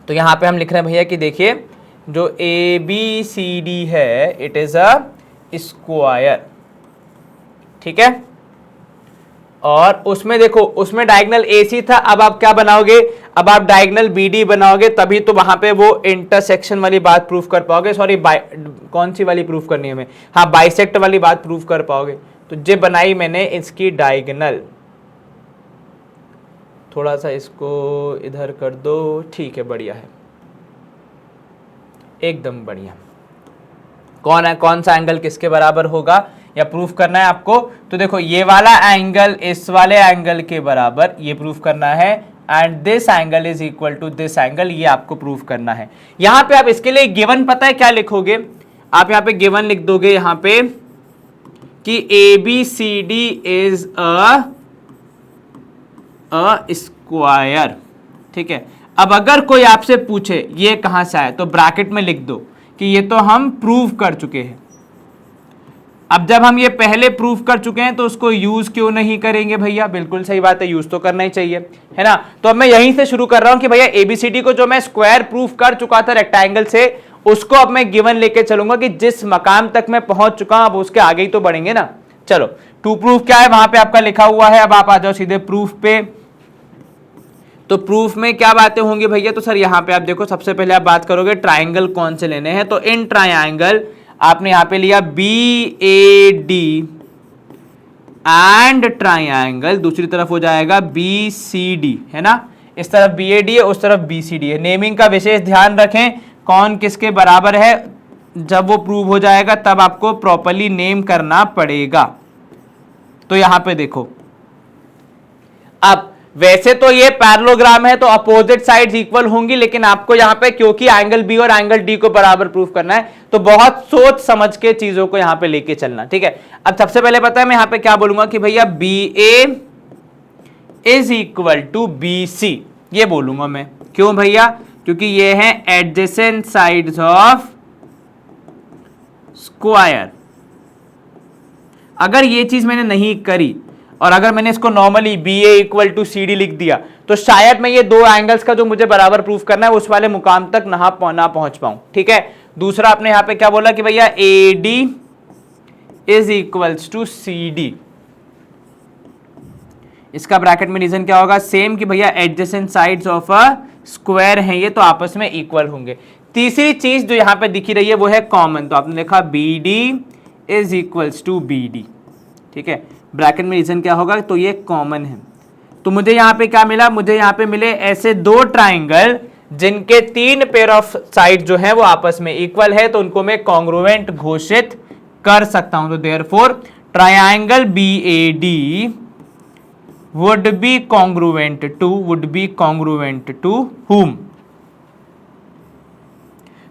तो यहां पे हम लिख रहे हैं भैया कि देखिए जो एबीसीडी है इट इज अ स्क्वायर, ठीक है। और उसमें देखो, उसमें डायगोनल एसी था, अब आप क्या बनाओगे, अब आप डायगोनल बीडी बनाओगे, तभी तो वहां पे वो इंटरसेक्शन वाली बात प्रूफ कर पाओगे। सॉरी, कौन सी वाली प्रूफ करनी है हमें, हाँ बाइसेक्ट वाली बात प्रूफ कर पाओगे। तो जे बनाई मैंने इसकी डायगोनल, थोड़ा सा इसको इधर कर दो, ठीक है, बढ़िया है, एकदम बढ़िया। कौन है, कौन सा एंगल किसके बराबर होगा या प्रूफ करना है आपको, तो देखो ये वाला एंगल इस वाले एंगल के बराबर, ये प्रूफ करना है, and this angle is equal to this angle, ये आपको प्रूफ करना है। यहां पे आप इसके लिए गिवन पता है क्या लिखोगे, आप यहां पे गिवन लिख दोगे यहां पे कि ABCD इज अ स्क्वायर, ठीक है। अब अगर कोई आपसे पूछे ये कहां से आया, तो ब्रैकेट में लिख दो कि ये तो हम प्रूव कर चुके हैं। अब जब हम ये पहले प्रूफ कर चुके हैं तो उसको यूज क्यों नहीं करेंगे भैया, बिल्कुल सही बात है, यूज तो करना ही चाहिए, है ना। तो अब मैं यहीं से शुरू कर रहा हूं कि भैया एबीसीडी को जो मैं स्क्वायर प्रूफ कर चुका था रेक्टेंगल से, उसको अब मैं गिवन लेके चलूंगा कि जिस मकाम तक मैं पहुंच चुका हूं अब उसके आगे ही तो बढ़ेंगे ना। चलो, टू प्रूफ क्या है वहां पे आपका लिखा हुआ है, अब आप आ जाओ सीधे प्रूफ पे। तो प्रूफ में क्या बातें होंगी भैया, तो सर यहां पे आप देखो, सबसे पहले आप बात करोगे ट्राइंगल कौन से लेने हैं, तो इन ट्राइंगल आपने यहां पे लिया BAD एंड ट्राइंगल, दूसरी तरफ हो जाएगा BCD, है ना। इस तरफ BAD है, उस तरफ BCD है। नेमिंग का विशेष ध्यान रखें, कौन किसके बराबर है, जब वो प्रूव हो जाएगा तब आपको प्रॉपर्ली नेम करना पड़ेगा। तो यहां पे देखो, अब वैसे तो ये पैरेललोग्राम है तो अपोजिट साइड्स इक्वल होंगी, लेकिन आपको यहां पे क्योंकि एंगल बी और एंगल डी को बराबर प्रूफ करना है, तो बहुत सोच समझ के चीजों को यहां पे लेके चलना, ठीक है। अब सबसे पहले पता है मैं यहां पे क्या बोलूंगा कि भैया BA is equal to BC, ये बोलूंगा मैं। क्यों भैया, क्योंकि ये है एडजेसेंट साइड्स ऑफ स्क्वायर। अगर ये चीज मैंने नहीं करी और अगर मैंने इसको normally BA equal to CD लिख दिया, तो शायद मैं ये दो एंगल्स का जो मुझे बराबर प्रूफ करना है उस वाले मुकाम तक ना पहुंच पाऊं, ठीक है। दूसरा आपने यहां पे क्या बोला कि भैया AD is equals to CD, इसका ब्रैकेट में रीजन क्या होगा, सेम कि भैया adjacent sides of a square हैं ये, तो आपस में इक्वल होंगे। तीसरी चीज जो यहां पे दिखी रही है वो है कॉमन, तो आपने लिखा BD is equals to BD, ठीक है। ब्रैकेट में रीजन क्या होगा, तो ये कॉमन है। तो मुझे यहां पे क्या मिला, मुझे यहां पे मिले ऐसे दो ट्राइंगल जिनके तीन पेयर ऑफ साइड जो है वो आपस में इक्वल है, तो उनको मैं कॉन्ग्रुएंट घोषित कर सकता हूं। तो therefore triangle BAD would be congruent to whom?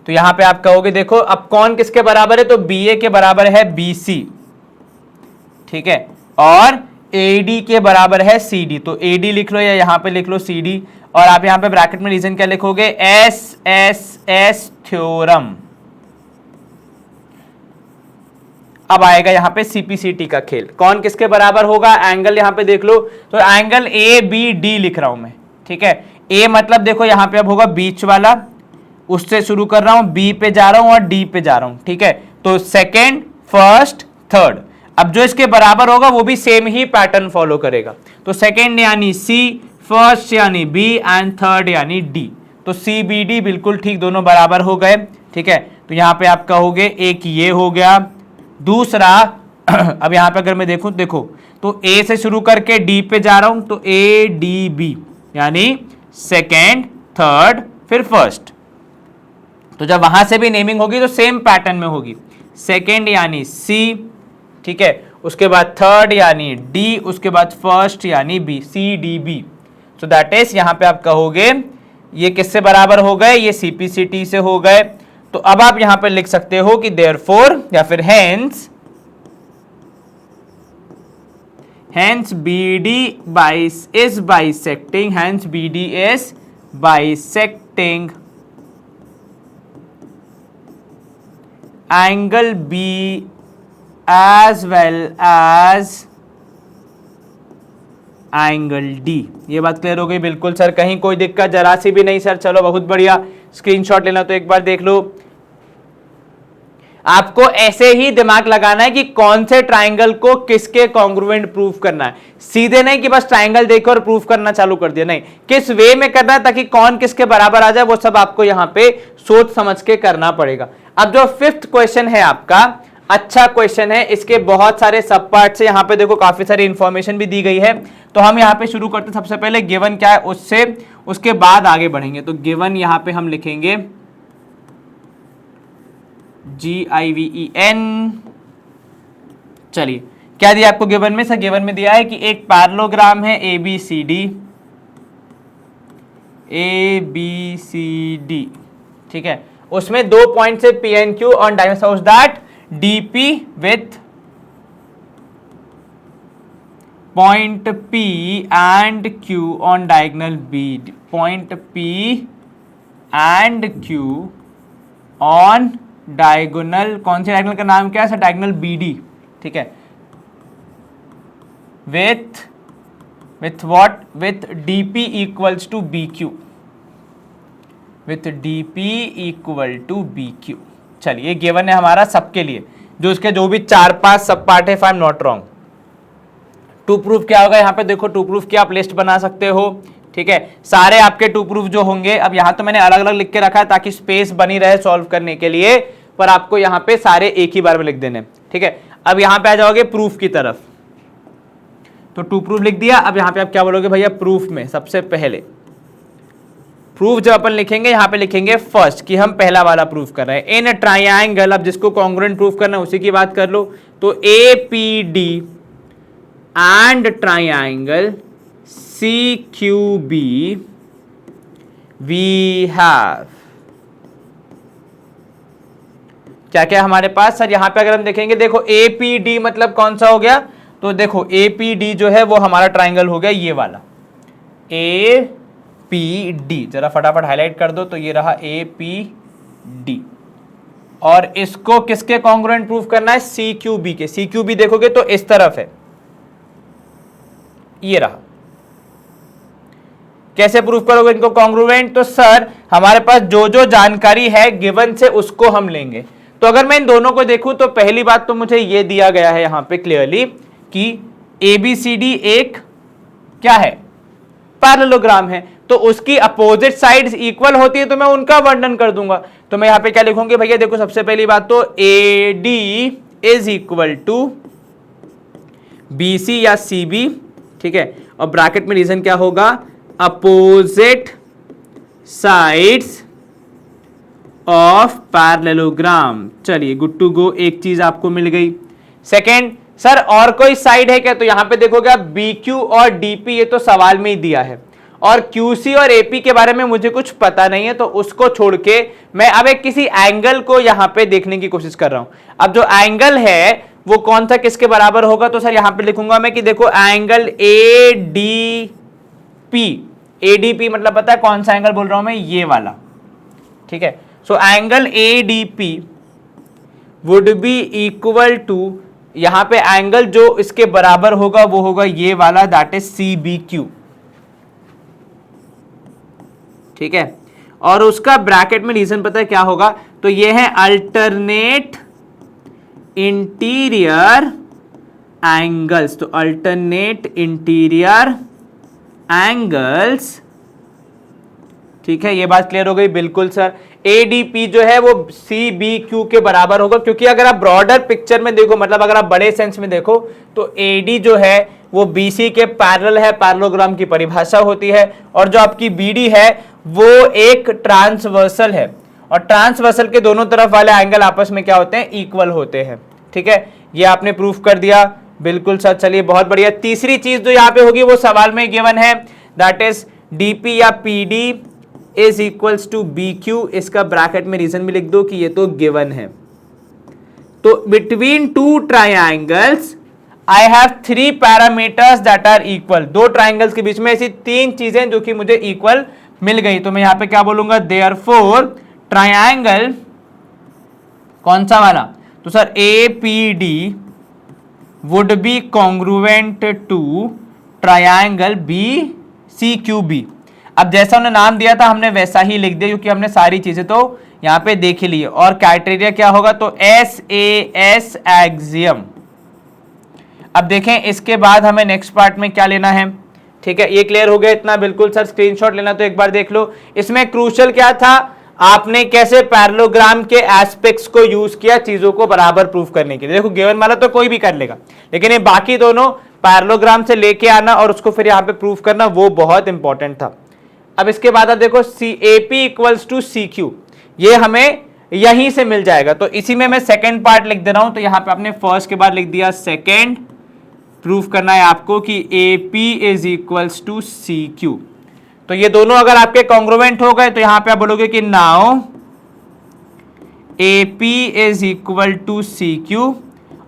तो यहां पे आप कहोगे देखो अब कौन किसके बराबर है, तो BA के बराबर है BC, ठीक है, और AD के बराबर है CD। तो AD लिख लो या यहां पे लिख लो CD, और आप यहां पे ब्रैकेट में रीजन क्या लिखोगे, SSS थ्योरम। अब आएगा यहां पे CPCT का खेल, कौन किसके बराबर होगा, एंगल यहां पे देख लो, तो एंगल ABD लिख रहा हूं मैं, ठीक है। A मतलब देखो यहां पे अब होगा बीच वाला, उससे शुरू कर रहा हूं, B पे जा रहा हूं और D पे जा रहा हूं, ठीक है। तो सेकेंड, फर्स्ट, थर्ड, अब जो इसके बराबर होगा वो भी सेम ही पैटर्न फॉलो करेगा। तो सेकेंड यानी C, फर्स्ट यानी B एंड थर्ड यानी D। तो CBD बिल्कुल ठीक, दोनों बराबर हो गए, ठीक है। तो यहां पे आप कहोगे एक ये हो गया, दूसरा अब यहां पे अगर मैं देखूं, देखो तो A से शुरू करके D पे जा रहा हूं, तो ADB यानी सेकेंड, थर्ड, फिर फर्स्ट। तो जब वहां से भी नेमिंग होगी तो सेम पैटर्न में होगी, सेकेंड यानी C, ठीक है, उसके बाद थर्ड यानी D, उसके बाद फर्स्ट यानी B, CDB। So that is यहां पे आप कहोगे ये किससे बराबर हो गए, ये CPCT से हो गए। तो अब आप यहां पर लिख सकते हो कि देयरफॉर या फिर hence hence BD is bisecting, hence BD is bisecting angle B as well as angle D. ये बात क्लियर हो गई? बिल्कुल सर, कहीं कोई दिक्कत जरा सी भी नहीं सर। चलो बहुत बढ़िया, स्क्रीनशॉट लेना तो एक बार देख लो। आपको ऐसे ही दिमाग लगाना है कि कौन से ट्राइंगल को किसके कॉन्ग्रुएंट प्रूव करना है। सीधे नहीं कि बस ट्राइंगल देखो और प्रूव करना चालू कर दिया, नहीं, किस वे में करना है ताकि कौन किसके बराबर आ जाए, वो सब आपको यहां पे सोच समझ के करना पड़ेगा। अब जो 5th क्वेश्चन है आपका, अच्छा क्वेश्चन है, इसके बहुत सारे सब पार्ट है। यहां पे देखो काफी सारी इंफॉर्मेशन भी दी गई है। तो हम यहां पे शुरू करते हैं। सबसे पहले गिवन क्या है उससे, उसके बाद आगे बढ़ेंगे। तो गिवन यहां पे हम लिखेंगे GIVEN। चलिए, क्या दिया आपको गिवन में? सर गिवन में दिया है कि एक पैरेललोग्राम है ABCD, ठीक है, उसमें 2 पॉइंट से PNQ on diagonal such that DP with point P and Q on diagonal BD, point P and Q on diagonal, कौन से डायगोनल का नाम क्या है सर? डायगोनल BD, ठीक है, with what? With DP equals to BQ, with DP equal to BQ। चलिए, ये गिवन है हमारा सबके लिए, जो इसके जो भी 4-5 सब पार्ट है, if I am not wrong. To proof क्या होगा? यहाँ पे देखो, टू प्रूफ की आप लिस्ट बना सकते हो, ठीक है, सारे आपके टू प्रूफ जो होंगे। अब यहाँ तो मैंने अलग अलग लिख के रखा है ताकि स्पेस बनी रहे सॉल्व करने के लिए, पर आपको यहाँ पे सारे एक ही बार में लिख देने, ठीक है। अब यहाँ पे आ जाओगे प्रूफ की तरफ, तो टू प्रूफ लिख दिया। अब यहाँ पे आप क्या बोलोगे भैया? प्रूफ में सबसे पहले प्रूफ जब अपन लिखेंगे, यहाँ पे लिखेंगे फर्स्ट कि हम पहला वाला प्रूफ कर रहे हैं। इन ट्राइंगल, अब जिसको कॉन्ग्रुएंट प्रूफ करना है उसी की बात कर लो। तो APD and triangle CQB we have, क्या क्या हमारे पास सर? यहां पे अगर हम देखेंगे, देखो APD मतलब कौन सा हो गया? तो देखो APD जो है वो हमारा ट्राइंगल हो गया ये वाला APD, जरा फटाफट हाईलाइट कर दो। तो ये रहा APD, और इसको किसके कॉन्ग्रुएंट प्रूफ करना है? CQB के। CQB देखोगे तो इस तरफ है, ये रहा। कैसे प्रूफ करोगे इनको कॉन्ग्रुएंट? तो सर हमारे पास जो जो जानकारी है गिवन से उसको हम लेंगे। तो अगर मैं इन दोनों को देखूं तो पहली बात तो मुझे ये दिया गया है यहां पे क्लियरली कि ABCD एक क्या है? पैरेललोग्राम है, तो उसकी अपोजिट साइड्स इक्वल होती है तो मैं उनका वर्णन कर दूंगा। तो मैं यहां पे क्या लिखूंगी भैया? देखो सबसे पहली बात तो AD is equal to BC या CB, ठीक है, और ब्रैकेट में रीजन क्या होगा? Opposite sides of parallelogram. चलिए, गुड टू गो, एक चीज आपको मिल गई। सेकेंड, सर और कोई साइड है क्या? तो यहां पे देखोगे आप BQ और DP, ये तो सवाल में ही दिया है, और QC और AP के बारे में मुझे कुछ पता नहीं है, तो उसको छोड़ के मैं अब एक किसी एंगल को यहां पे देखने की कोशिश कर रहा हूं। अब जो एंगल है वो कौन सा किसके बराबर होगा? तो सर यहां पे लिखूंगा मैं कि देखो एंगल ADP मतलब पता है कौन सा एंगल बोल रहा हूं मैं? ये वाला, ठीक है। So angle ADP would be equal to, यहां पे एंगल जो इसके बराबर होगा वो होगा ये वाला, दैट इज CBQ, ठीक है। और उसका ब्रैकेट में रीजन पता है क्या होगा? तो ये है अल्टरनेट इंटीरियर एंगल्स। तो अल्टरनेट इंटीरियर एंगल्स, ठीक है, ये बात क्लियर हो गई? बिल्कुल सर। ADP जो है वो CBQ के बराबर होगा, क्योंकि अगर आप ब्रॉडर पिक्चर में देखो, मतलब अगर आप बड़े सेंस में देखो, तो AD जो है वो BC के पैरेलल है, पैरेललोग्राम की परिभाषा होती है, और जो आपकी BD है वो एक ट्रांसवर्सल है, और ट्रांसवर्सल के दोनों तरफ वाले एंगल आपस में क्या होते हैं? इक्वल होते हैं, ठीक है। ये आपने प्रूफ कर दिया, बिल्कुल सर। चलिए, बहुत बढ़िया। तीसरी चीज जो यहाँ पे होगी वो सवाल में गिवन है, दैट इज DP या PD is equals to BQ। इसका ब्रैकेट में रीजन भी लिख दो कि ये तो गिवन है। तो between two triangles I have 3 parameters that are equal, दो ट्राइंगल्स के बीच में ऐसी 3 चीजें जो कि मुझे इक्वल मिल गई, तो मैं यहां पे क्या बोलूंगा, देयरफॉर ट्राइंगल कौन सा वाला, तो sir APD would be congruent to triangle BCQB। अब जैसा उन्होंने नाम दिया था हमने वैसा ही लिख दिया, क्योंकि हमने सारी चीजें तो यहां पे देख ही ली है। और क्राइटेरिया क्या होगा, तो SAS एक्सियम। अब देखें इसके बाद हमें नेक्स्ट पार्ट में क्या लेना है, ठीक है, ये क्लियर हो गया इतना, बिल्कुल सर स्क्रीनशॉट लेना तो एक बार देख लो। इसमें क्रूशियल क्या था, आपने कैसे पैरेललोग्राम के एस्पेक्ट्स को यूज किया चीजों को बराबर प्रूफ करने के लिए। देखो गिवन वाला तो कोई भी कर लेगा, लेकिन ये बाकी दोनों पैरेललोग्राम से लेके आना और उसको फिर यहां पे प्रूफ करना, वो बहुत इंपॉर्टेंट था। अब इसके बाद आप देखो AP इक्वल्स टू CQ, ये हमें यहीं से मिल जाएगा, तो इसी में मैं सेकेंड पार्ट लिख दे रहा हूं। तो यहां पे आपने फर्स्ट के बाद लिख दिया सेकेंड, प्रूफ करना है आपको कि AP is equals to CQ। तो ये दोनों अगर आपके कॉन्ग्रुएंट हो गए तो यहां पे आप बोलोगे कि now AP is equal to CQ,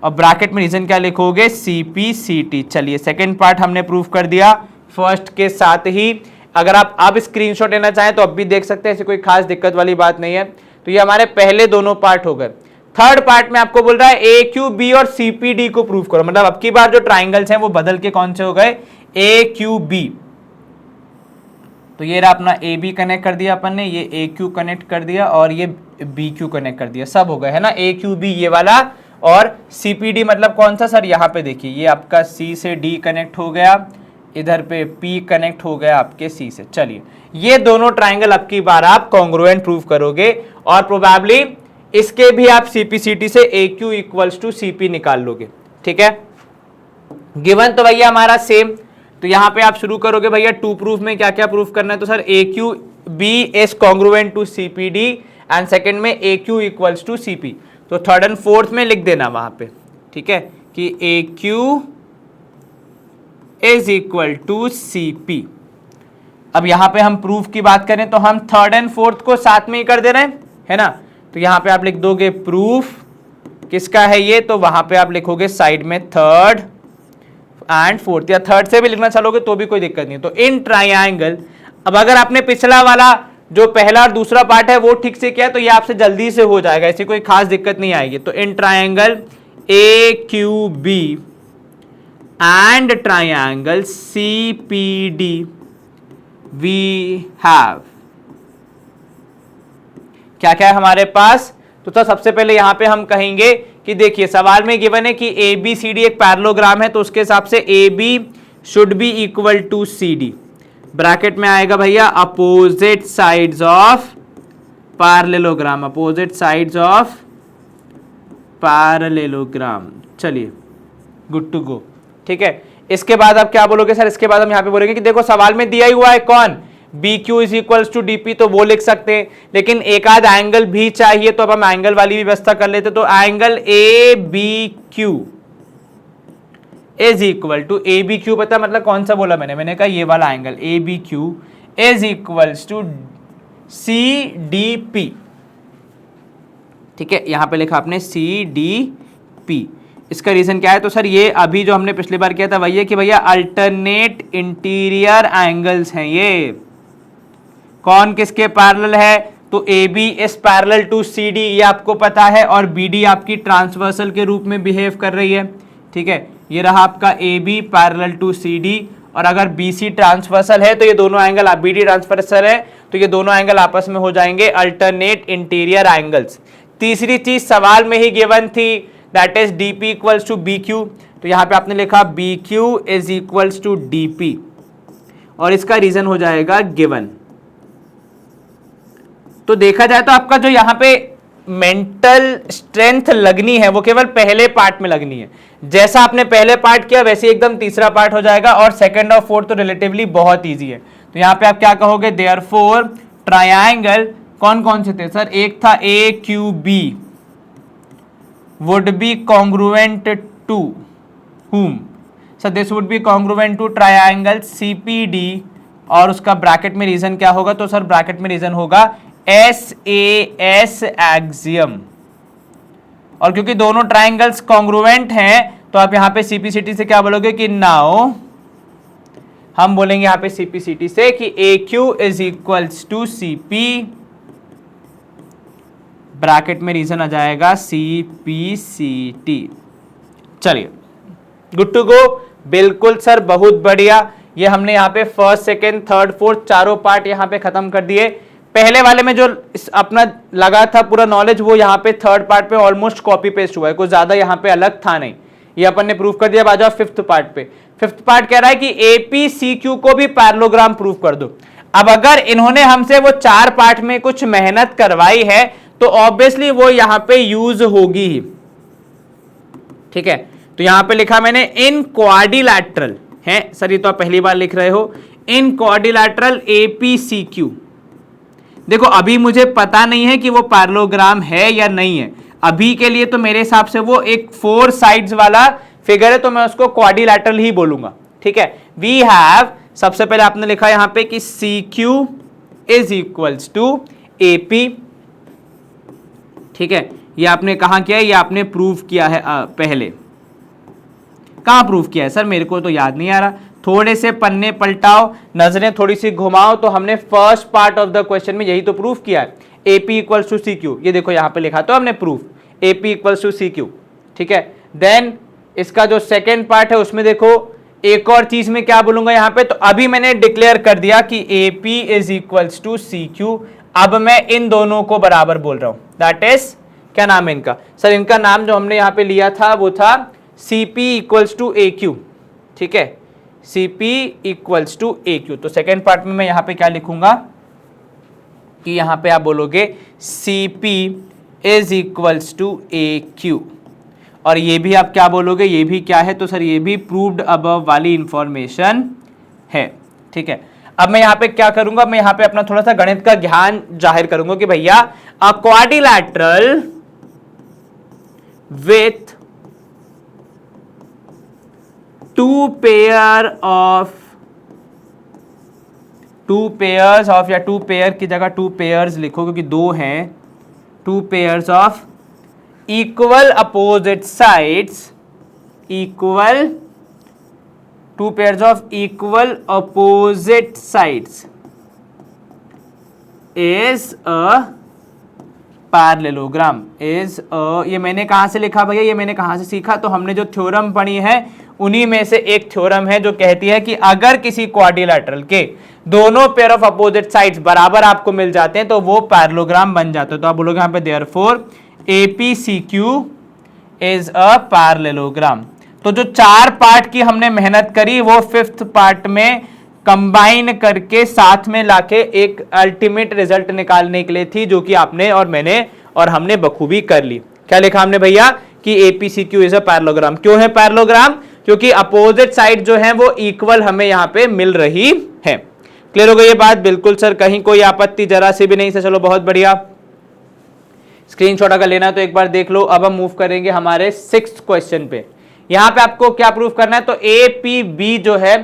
और ब्रैकेट में रीजन क्या लिखोगे, CP/CT। चलिए सेकेंड पार्ट हमने प्रूफ कर दिया फर्स्ट के साथ ही। अगर आप अब स्क्रीनशॉट लेना चाहें तो अब भी देख सकते हैं, ऐसी कोई खास दिक्कत वाली बात नहीं है। तो ये हमारे पहले दोनों पार्ट हो गए। थर्ड पार्ट में आपको बोल रहा है AQB और CPD को प्रूफ करो, मतलब अब की बार जो ट्राइंगल्स हैं वो बदल के कौन से हो गए, AQB। तो ये रहा अपना AB कनेक्ट कर दिया अपन ने, ये AQ कनेक्ट कर दिया और ये BQ कनेक्ट कर दिया, सब हो गए है ना, AQB ये वाला। और CPD मतलब कौन सा सर, यहाँ पे देखिए ये आपका C से D कनेक्ट हो गया, इधर पे P कनेक्ट हो गया आपके C से। चलिए ये दोनों ट्राइंगल अब की बार आप कॉन्ग्रुएंट प्रूफ करोगे, और प्रोबेबली इसके भी आप CP/CT से AQ इक्वल्स टू CP निकाल लोगे, ठीक है। गिवन तो भैया हमारा सेम, तो यहां पे आप शुरू करोगे भैया टू प्रूफ में क्या क्या प्रूफ करना है, तो sir AQB is congruent to CPD and second में AQ इक्वल्स टू CP। तो थर्ड एंड फोर्थ में लिख देना वहां पे, ठीक है, कि AQ is equal to CP। अब यहां पे हम प्रूफ की बात करें तो हम थर्ड एंड फोर्थ को साथ में ही कर दे रहे हैं, है ना। तो यहां पे आप लिख दोगे प्रूफ किसका है ये, तो वहां पे आप लिखोगे साइड में थर्ड एंड फोर्थ, या थर्ड से भी लिखना चलोगे तो भी कोई दिक्कत नहीं। तो इन ट्राइंगल, अब अगर आपने पिछला वाला जो पहला और दूसरा पार्ट है वो ठीक से किया तो ये आपसे जल्दी से हो जाएगा, ऐसी कोई खास दिक्कत नहीं आएगी। तो in triangle AQB and triangle CPD we have क्या क्या है हमारे पास, तो सबसे पहले यहां पे हम कहेंगे कि देखिए सवाल में गिवन है कि ABCD एक पैरेललोग्राम है, तो उसके हिसाब से AB should be equal to CD। Bracket में आएगा भैया opposite sides of parallelogram, opposite sides of parallelogram. चलिए गुड टू गो, ठीक है। इसके बाद आप क्या बोलोगे सर, इसके बाद हम यहां पे बोलेंगे कि देखो सवाल में दिया ही हुआ है कौन, BQ is equals to DP, तो वो लिख सकते हैं, लेकिन एक आध एंगल भी चाहिए तो अब हम एंगल वाली भी व्यवस्था कर लेते। तो angle ABQ is equal to ABQ, पता मतलब कौन सा बोला मैंने कहा ये वाला angle ABQ is equals to CDP, ठीक है, यहां पे लिखा आपने CDP। इसका रीजन क्या है, तो सर ये अभी जो हमने पिछली बार किया था वही है कि भैया अल्टरनेट इंटीरियर एंगल्स हैं, ये कौन किसके पैरेलल है, तो AB is parallel to CD, ये आपको पता है, और BD आपकी ट्रांसवर्सल के रूप में बिहेव कर रही है, ठीक है। ये रहा आपका AB पैरेलल टू CD, और अगर BC ट्रांसवर्सल है तो ये दोनों एंगल, BD ट्रांसवर्सल है तो ये दोनों एंगल आपस में हो जाएंगे अल्टरनेट इंटीरियर एंगल्स। तीसरी चीज सवाल में ही गिवन थी, that is DP equals to BQ, तो यहां पे आपने लिखा BQ is equals to DP, और इसका रीजन हो जाएगा गिवन। तो देखा जाए तो आपका जो यहां पे मेंटल स्ट्रेंथ लगनी है वो केवल पहले पार्ट में लगनी है, जैसा आपने पहले पार्ट किया वैसे एकदम तीसरा पार्ट हो जाएगा, और सेकंड और फोर्थ तो रिलेटिवली बहुत इजी है। तो यहां पे आप क्या कहोगे, देयरफॉर ट्रायंगल कौन कौन से थे सर, एक था AQB would be congruent to whom, so this would be congruent to triangle CPD, और उसका ब्रैकेट में रीजन क्या होगा, तो सर ब्रैकेट में रीजन होगा SAS एक्सियम। और क्योंकि दोनों ट्राइंगल्स कॉन्ग्रुएंट हैं तो तो आप यहाँ पे सीपीसीटी से क्या बोलोगे कि नाउ हम बोलेंगे यहाँ पे सीपीसीटी से कि AQ is equals to CP, bracket में रीजन आ जाएगा CPCT। चलिए, गुड टू गो, बिल्कुल सर, बहुत बढ़िया। ये हमने यहाँ पे फर्स्ट, सेकंड, थर्ड, फोर्थ चारों पार्ट यहाँ पे खत्म कर दिए। पहले वाले में जो अपना लगा था पूरा नॉलेज, वो यहाँ पे थर्ड पार्ट पे ऑलमोस्ट कॉपी पेस्ट हुआ है, कुछ ज्यादा यहाँ पे अलग था नहीं, ये अपन ने प्रूव कर दिया। अब आ जाओ फिफ्थ पार्ट पे। फिफ्थ पार्ट कह रहा है कि APCQ को भी पैरेललोग्राम प्रूव कर दो। अब अगर इन्होंने हमसे वो चार पार्ट में कुछ मेहनत करवाई है तो ऑब्वियसली वो यहाँ पे यूज होगी ही, ठीक है। तो यहां पे लिखा मैंने इन क्वाड्रिलैटरल है सर, ये तो आप पहली बार लिख रहे हो, इन क्वाड्रिलैटरल APCQ। देखो अभी मुझे पता नहीं है कि वो पैरेललोग्राम है या नहीं है, अभी के लिए तो मेरे हिसाब से वो एक 4 साइड्स वाला फिगर है, तो मैं उसको क्वाड्रिलैटरल ही बोलूंगा, ठीक है। वी हैव, सबसे पहले आपने लिखा यहां पे कि CQ is equals to AP, ठीक है। ये आपने कहां किया है, ये आपने प्रूव किया है पहले। कहां प्रूव किया है सर, मेरे को तो याद नहीं आ रहा, थोड़े से पन्ने पलटाओ, नजरें थोड़ी सी घुमाओ, तो हमने first part of the question में यही तो प्रूव किया है, AP इक्वल्स टू CQ। ये देखो यहां पे लिखा तो हमने proof AP equals to CQ, ठीक है। देन इसका जो सेकेंड पार्ट है उसमें देखो एक और चीज में क्या बोलूंगा यहां पे, तो अभी मैंने डिक्लेयर कर दिया कि AP is equals to CQ। अब मैं इन दोनों को बराबर बोल रहा हूं, दैट इज, क्या नाम है इनका सर, इनका नाम जो हमने यहां पे लिया था वो था CP इक्वल्स टू AQ, ठीक है, CP इक्वल्स टू AQ। तो सेकेंड पार्ट में मैं यहां पे क्या लिखूंगा कि यहां पे आप बोलोगे CP is equals to AQ, और ये भी आप क्या बोलोगे, ये भी क्या है, तो सर ये भी प्रूव्ड अबव वाली इंफॉर्मेशन है, ठीक है। अब मैं यहां पे क्या करूंगा, मैं यहां पे अपना थोड़ा सा गणित का ज्ञान जाहिर करूंगा कि भैया a quadrilateral with two pairs of, या टू पेयर की जगह टू पेयर्स लिखो क्योंकि दो हैं, two pairs of equal opposite sides, equal, two pairs of equal opposite sides is a parallelogram, is a, ये मैंने कहां से लिखा भैया, ये मैंने कहां से सीखा, तो हमने जो थ्योरम पढ़ी है उन्हीं में से एक थ्योरम है जो कहती है कि अगर किसी क्वाड्रिलैटरल के दोनों पेयर ऑफ अपोजिट साइड्स बराबर आपको मिल जाते हैं तो वो पैरेललोग्राम बन जाते हैं। तो आप बोलोगे यहां पे therefore APCQ is a parallelogram. तो जो चार पार्ट की हमने मेहनत करी वो फिफ्थ पार्ट में कंबाइन करके साथ में लाके एक अल्टीमेट रिजल्ट निकालने के लिए थी, जो कि आपने और मैंने और हमने बखूबी कर ली। क्या लिखा हमने भैया कि APCQ इज अ पैरेललोग्राम। क्यों है पैरेललोग्राम, क्योंकि अपोजिट साइड जो है वो इक्वल हमें यहाँ पे मिल रही है। क्लियर हो गई ये बात, बिल्कुल सर, कहीं कोई आपत्ति जरा सी भी नहीं से, चलो बहुत बढ़िया। स्क्रीनशॉट अगर लेना तो एक बार देख लो। अब हम मूव करेंगे हमारे 6th क्वेश्चन पे। यहां पे आपको क्या प्रूफ करना है, तो APB जो है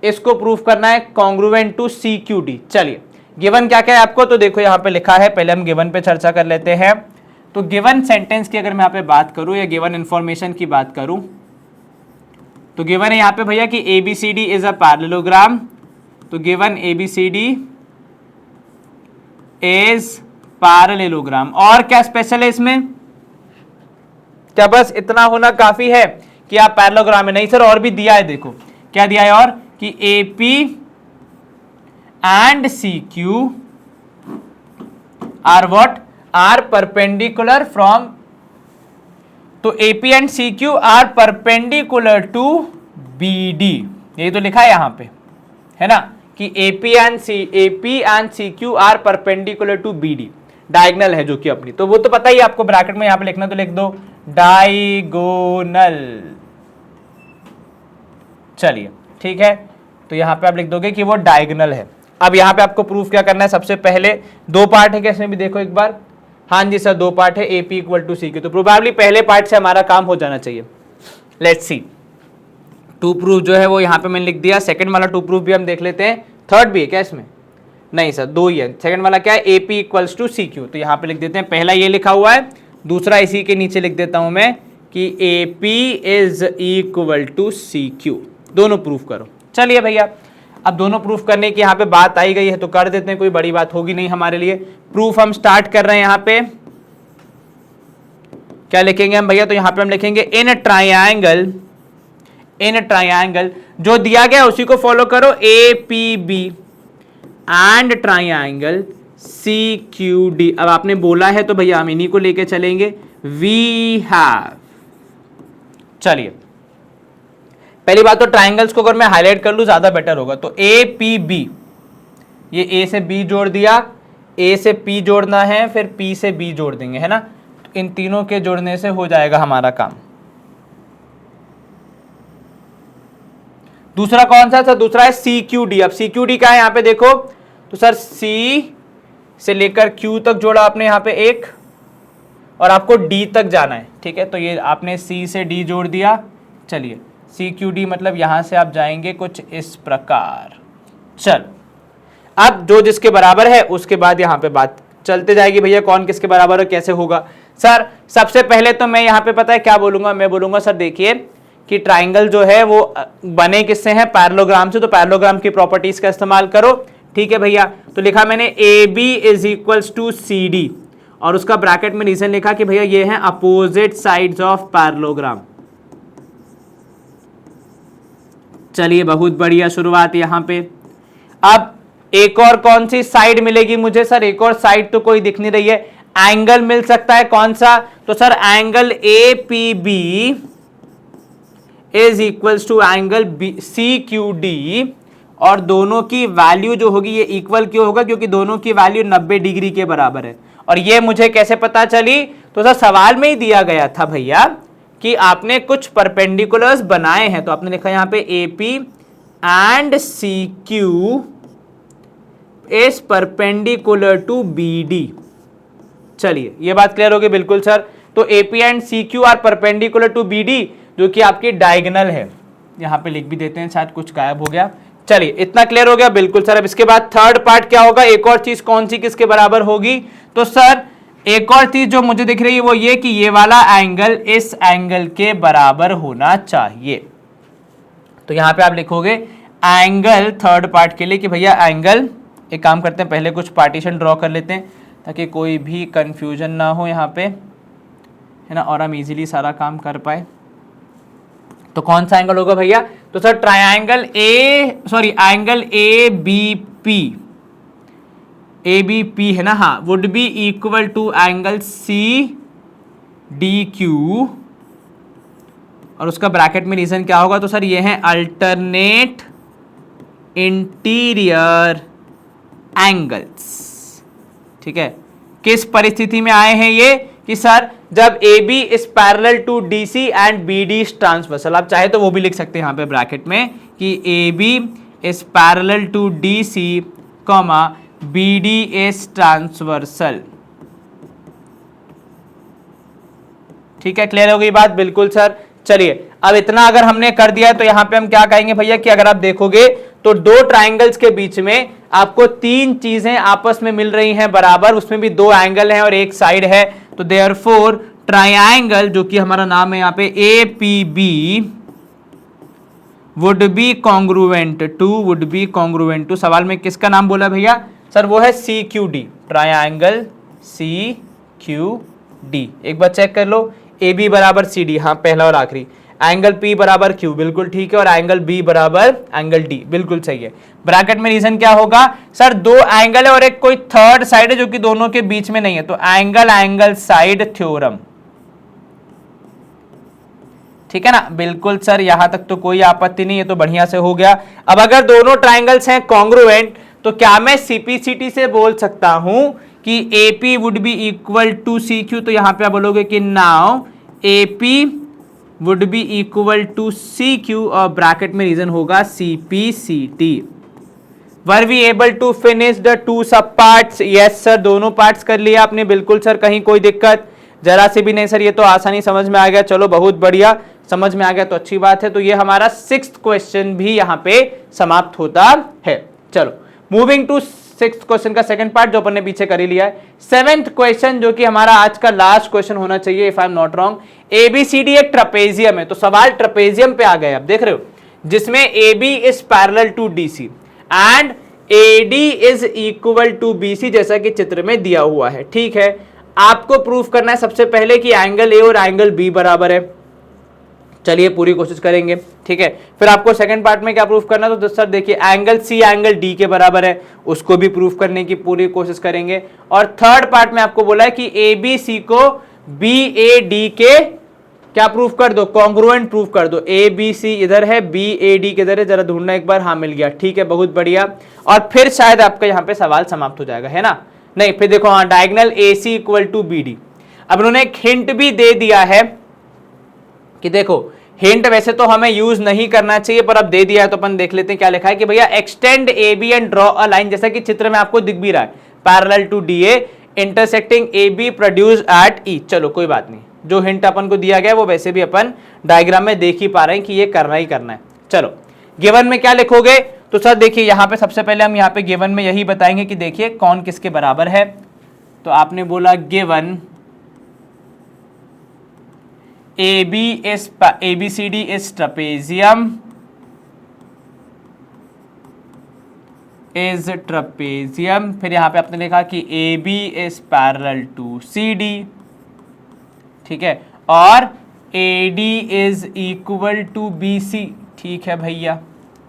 इसको प्रूफ करना है कॉन्ग्रुएंट टू CQD। चलिए गिवन क्या क्या है आपको, तो देखो यहां पे लिखा है, पहले हम गिवन पे चर्चा कर लेते हैं। तो गिवन सेंटेंस की अगर मैं यहां पे बात करूं या गिवन इंफॉर्मेशन की बात करूं, तो गिवन है यहां पे भैया कि ABCD इज अ पैरेललोग्राम। तो गिवन ABCD इज पैरेललोग्राम। और क्या स्पेशल है इसमें, क्या बस इतना होना काफी है कि आप पैरेललोग्राम में, नहीं सर और भी दिया है, देखो क्या दिया है और कि AP and CQ are what, are perpendicular from, तो AP and CQ are perpendicular to BD, यही तो लिखा है यहां पे, है ना, कि AP and CQ are perpendicular to BD, diagonal है जो कि अपनी, तो वो तो पता ही आपको, ब्रैकेट में यहां पे लिखना तो लिख दो डायगोनल। चलिए ठीक है, तो यहां पे आप लिख दोगे कि वो डायगोनल है। अब यहां पे आपको प्रूफ क्या करना है, सबसे पहले दो पार्ट है, कैसे भी देखो एक बार, हाँ जी सर दो पार्ट है, AP इक्वल टू CQ, तो प्रोबेबली पहले पार्ट से हमारा काम हो जाना चाहिए। लेट्स सी, टू प्रूफ जो है वो यहां पे मैंने लिख दिया, सेकंड वाला टू प्रूफ भी हम देख लेते हैं, थर्ड भी है क्या इसमें, नहीं सर दो ही है, सेकंड वाला क्या है AP इक्वल्स टू CQ, तो यहां पे लिख देते हैं, पहला ये लिखा हुआ है, दूसरा इसी के नीचे लिख देता हूं मैं कि AP is equal to CQ। दोनों प्रूफ करो। चलिए भैया, अब दोनों प्रूफ करने की यहाँ पे बात आई गई है तो कर देते हैं, कोई बड़ी बात होगी नहीं हमारे लिए। प्रूफ हम स्टार्ट कर रहे हैं। यहाँ पे क्या लिखेंगे हम भैया? तो यहाँ पे हम लिखेंगे इन ट्राइंगल जो दिया गया उसी को फॉलो करो, APB एंड ट्राइंगल CQD। अब आपने बोला है तो भैया हम इन्हीं को लेके चलेंगे। वी हैव, चलिए पहली बात तो ट्राइंगल्स को अगर मैं हाईलाइट कर लूं ज्यादा बेटर होगा। तो APB, ये A से B जोड़ दिया, A से P जोड़ना है, फिर P से B जोड़ देंगे, है ना। तो इन तीनों के जोड़ने से हो जाएगा हमारा काम। दूसरा कौन सा? सर दूसरा है CQD। अब CQD क्या है यहाँ पे देखो, तो सर C से लेकर Q तक जोड़ा आपने यहाँ पे एक, और आपको D तक जाना है, ठीक है। तो ये आपने C से D जोड़ दिया। चलिए CQD मतलब यहां से आप जाएंगे कुछ इस प्रकार। चल, अब जो जिसके बराबर है उसके बाद यहां पे बात चलते जाएगी भैया, कौन किसके बराबर है कैसे होगा। सर सबसे पहले तो मैं यहां पे पता है क्या बोलूंगा, मैं बोलूंगा सर देखिए कि ट्राइंगल जो है वो बने किससे हैं? पैरेललोग्राम से। तो पैरेललोग्राम की प्रॉपर्टीज का इस्तेमाल करो, ठीक है भैया। तो लिखा मैंने AB is equals to CD, और उसका ब्रैकेट में रीजन लिखा कि भैया ये है अपोजिट साइड्स ऑफ पैरेललोग्राम। चलिए बहुत बढ़िया शुरुआत यहां पे। अब एक और कौन सी साइड मिलेगी मुझे? सर एक और साइड तो कोई दिख नहीं रही है। एंगल मिल सकता है, कौन सा? तो sir angle APB is equals to angle CQD, और दोनों की वैल्यू जो होगी ये इक्वल क्यों होगा? क्योंकि दोनों की वैल्यू 90 डिग्री के बराबर है। और ये मुझे कैसे पता चली? तो सर सवाल में ही दिया गया था भैया कि आपने कुछ परपेंडिकुलर्स बनाए हैं, तो आपने लिखा यहां पे AP and CQ is perpendicular to BD। चलिए ये बात क्लियर होगी बिल्कुल सर। तो AP and CQ are perpendicular to BD, जो कि आपकी डायगोनल है। यहां पे लिख भी देते हैं, शायद कुछ गायब हो गया। चलिए इतना क्लियर हो गया बिल्कुल सर। अब इसके बाद थर्ड पार्ट क्या होगा? एक और चीज कौन सी किसके बराबर होगी? तो सर एक और चीज जो मुझे दिख रही है वो ये कि ये वाला एंगल इस एंगल के बराबर होना चाहिए। तो यहां पे आप लिखोगे एंगल थर्ड पार्ट के लिए कि भैया एंगल, एक काम करते हैं पहले कुछ पार्टीशन ड्रॉ कर लेते हैं ताकि कोई भी कंफ्यूजन ना हो यहाँ पे, है ना, और हम इजीली सारा काम कर पाए। तो कौन सा एंगल होगा भैया? तो सर ट्रायंगल एंगल ABP है ना, हाँ, would be equal to angle CDQ, और उसका ब्रैकेट में रीजन क्या होगा? तो सर ये है अल्टरनेट इंटीरियर एंगल्स, ठीक है। किस परिस्थिति में आए हैं ये? कि सर जब AB is parallel to DC and BD is transversal. आप चाहे तो वो भी लिख सकते हैं यहाँ पे ब्रैकेट में कि AB is parallel to DC, BD is transversal. ठीक है, क्लियर हो गई बात? बिल्कुल सर। चलिए अब इतना अगर हमने कर दिया तो यहां पे हम क्या कहेंगे भैया कि अगर आप देखोगे तो दो ट्राइंगल्स के बीच में आपको तीन चीजें आपस में मिल रही हैं बराबर, उसमें भी दो एंगल हैं और एक साइड है। तो देयरफॉर ट्रायंगल जो कि हमारा नाम है यहाँ पे APB would be congruent to, सवाल में किसका नाम बोला भैया? सर वो है CQD, ट्रायंगल CQD। एक बार चेक कर लो, AB बराबर CD, हाँ पहला और आखिरी, एंगल P बराबर Q, बिल्कुल ठीक है, और एंगल B बराबर एंगल D, बिल्कुल सही है। ब्रैकेट में रीजन क्या होगा? सर दो एंगल है और एक कोई थर्ड साइड है जो कि दोनों के बीच में नहीं है, तो एंगल साइड थ्योरम, ठीक है ना। बिल्कुल सर, यहां तक तो कोई आपत्ति नहीं है, तो बढ़िया से हो गया। अब अगर दोनों ट्राइंगल्स हैं कॉन्ग्रुएंट तो क्या मैं CPCT से बोल सकता हूं कि AP would be equal to CQ? तो यहां पे आप बोलोगे कि now AP would be equal to CQ और ब्रैकेट में रीजन होगा CPCT। Were we able to finish the two sub parts? Yes sir, दोनों पार्ट्स कर लिया आपने, बिल्कुल सर, कहीं कोई दिक्कत जरा से भी नहीं सर, ये तो आसानी समझ में आ गया। चलो बहुत बढ़िया, समझ में आ गया तो अच्छी बात है। तो ये हमारा 6th क्वेश्चन भी यहाँ पे समाप्त होता है। चलो मूविंग टू सिक्स्थ क्वेश्चन का सेकंड पार्ट जो अपन ने पीछे कर ही लिया है। सेवेंथ क्वेश्चन जो कि हमारा आज का लास्ट क्वेश्चन होना चाहिए if I am not wrong, ABCD एक ट्रपेजियम है, तो सवाल ट्रपेजियम पे आ गए, आप देख रहे हो, जिसमें AB is parallel to DC and AD is equal to BC जैसा कि चित्र में दिया हुआ है। ठीक है, आपको प्रूफ करना है सबसे पहले कि एंगल A और एंगल B बराबर है। चलिए पूरी कोशिश करेंगे। ठीक है, फिर आपको सेकंड पार्ट में क्या प्रूफ करना है, तो सर देखिए एंगल C एंगल D के बराबर है, उसको भी प्रूफ करने की पूरी कोशिश करेंगे। और थर्ड पार्ट में आपको बोला है कि ABC को BAD के क्या प्रूफ कर दो, कॉन्ग्रुएंट प्रूफ कर दो। ABC इधर है, BAD किधर है, जरा ढूंढना एक बार। हाँ मिल गया, ठीक है, बहुत बढ़िया। और फिर शायद आपका यहाँ पे सवाल समाप्त हो जाएगा, है ना। नहीं, फिर देखो, हाँ, diagonal AC equal to BD। अब उन्होंने एक हिंट भी दे दिया है कि देखो, हिंट वैसे तो हमें यूज नहीं करना चाहिए पर अब दे दिया है तो अपन देख लेते हैं क्या लिखा है कि भैया extend AB and draw a line, जैसा कि चित्र में आपको दिख भी रहा है, parallel to DA intersecting AB produce at E। चलो कोई बात नहीं, जो हिंट अपन को दिया गया वो वैसे भी अपन डायग्राम में देख ही पा रहे हैं कि ये करना ही करना है। चलो गिवन में क्या लिखोगे, तो सर देखिए यहाँ पे सबसे पहले हम यहाँ पे गिवन में यही बताएंगे कि देखिए कौन किसके बराबर है। तो आपने बोला गिवन ABCD इज ट्रपेजियम फिर यहां पे आपने लिखा कि AB is parallel to CD, ठीक है, और AD is equal to BC। ठीक है भैया,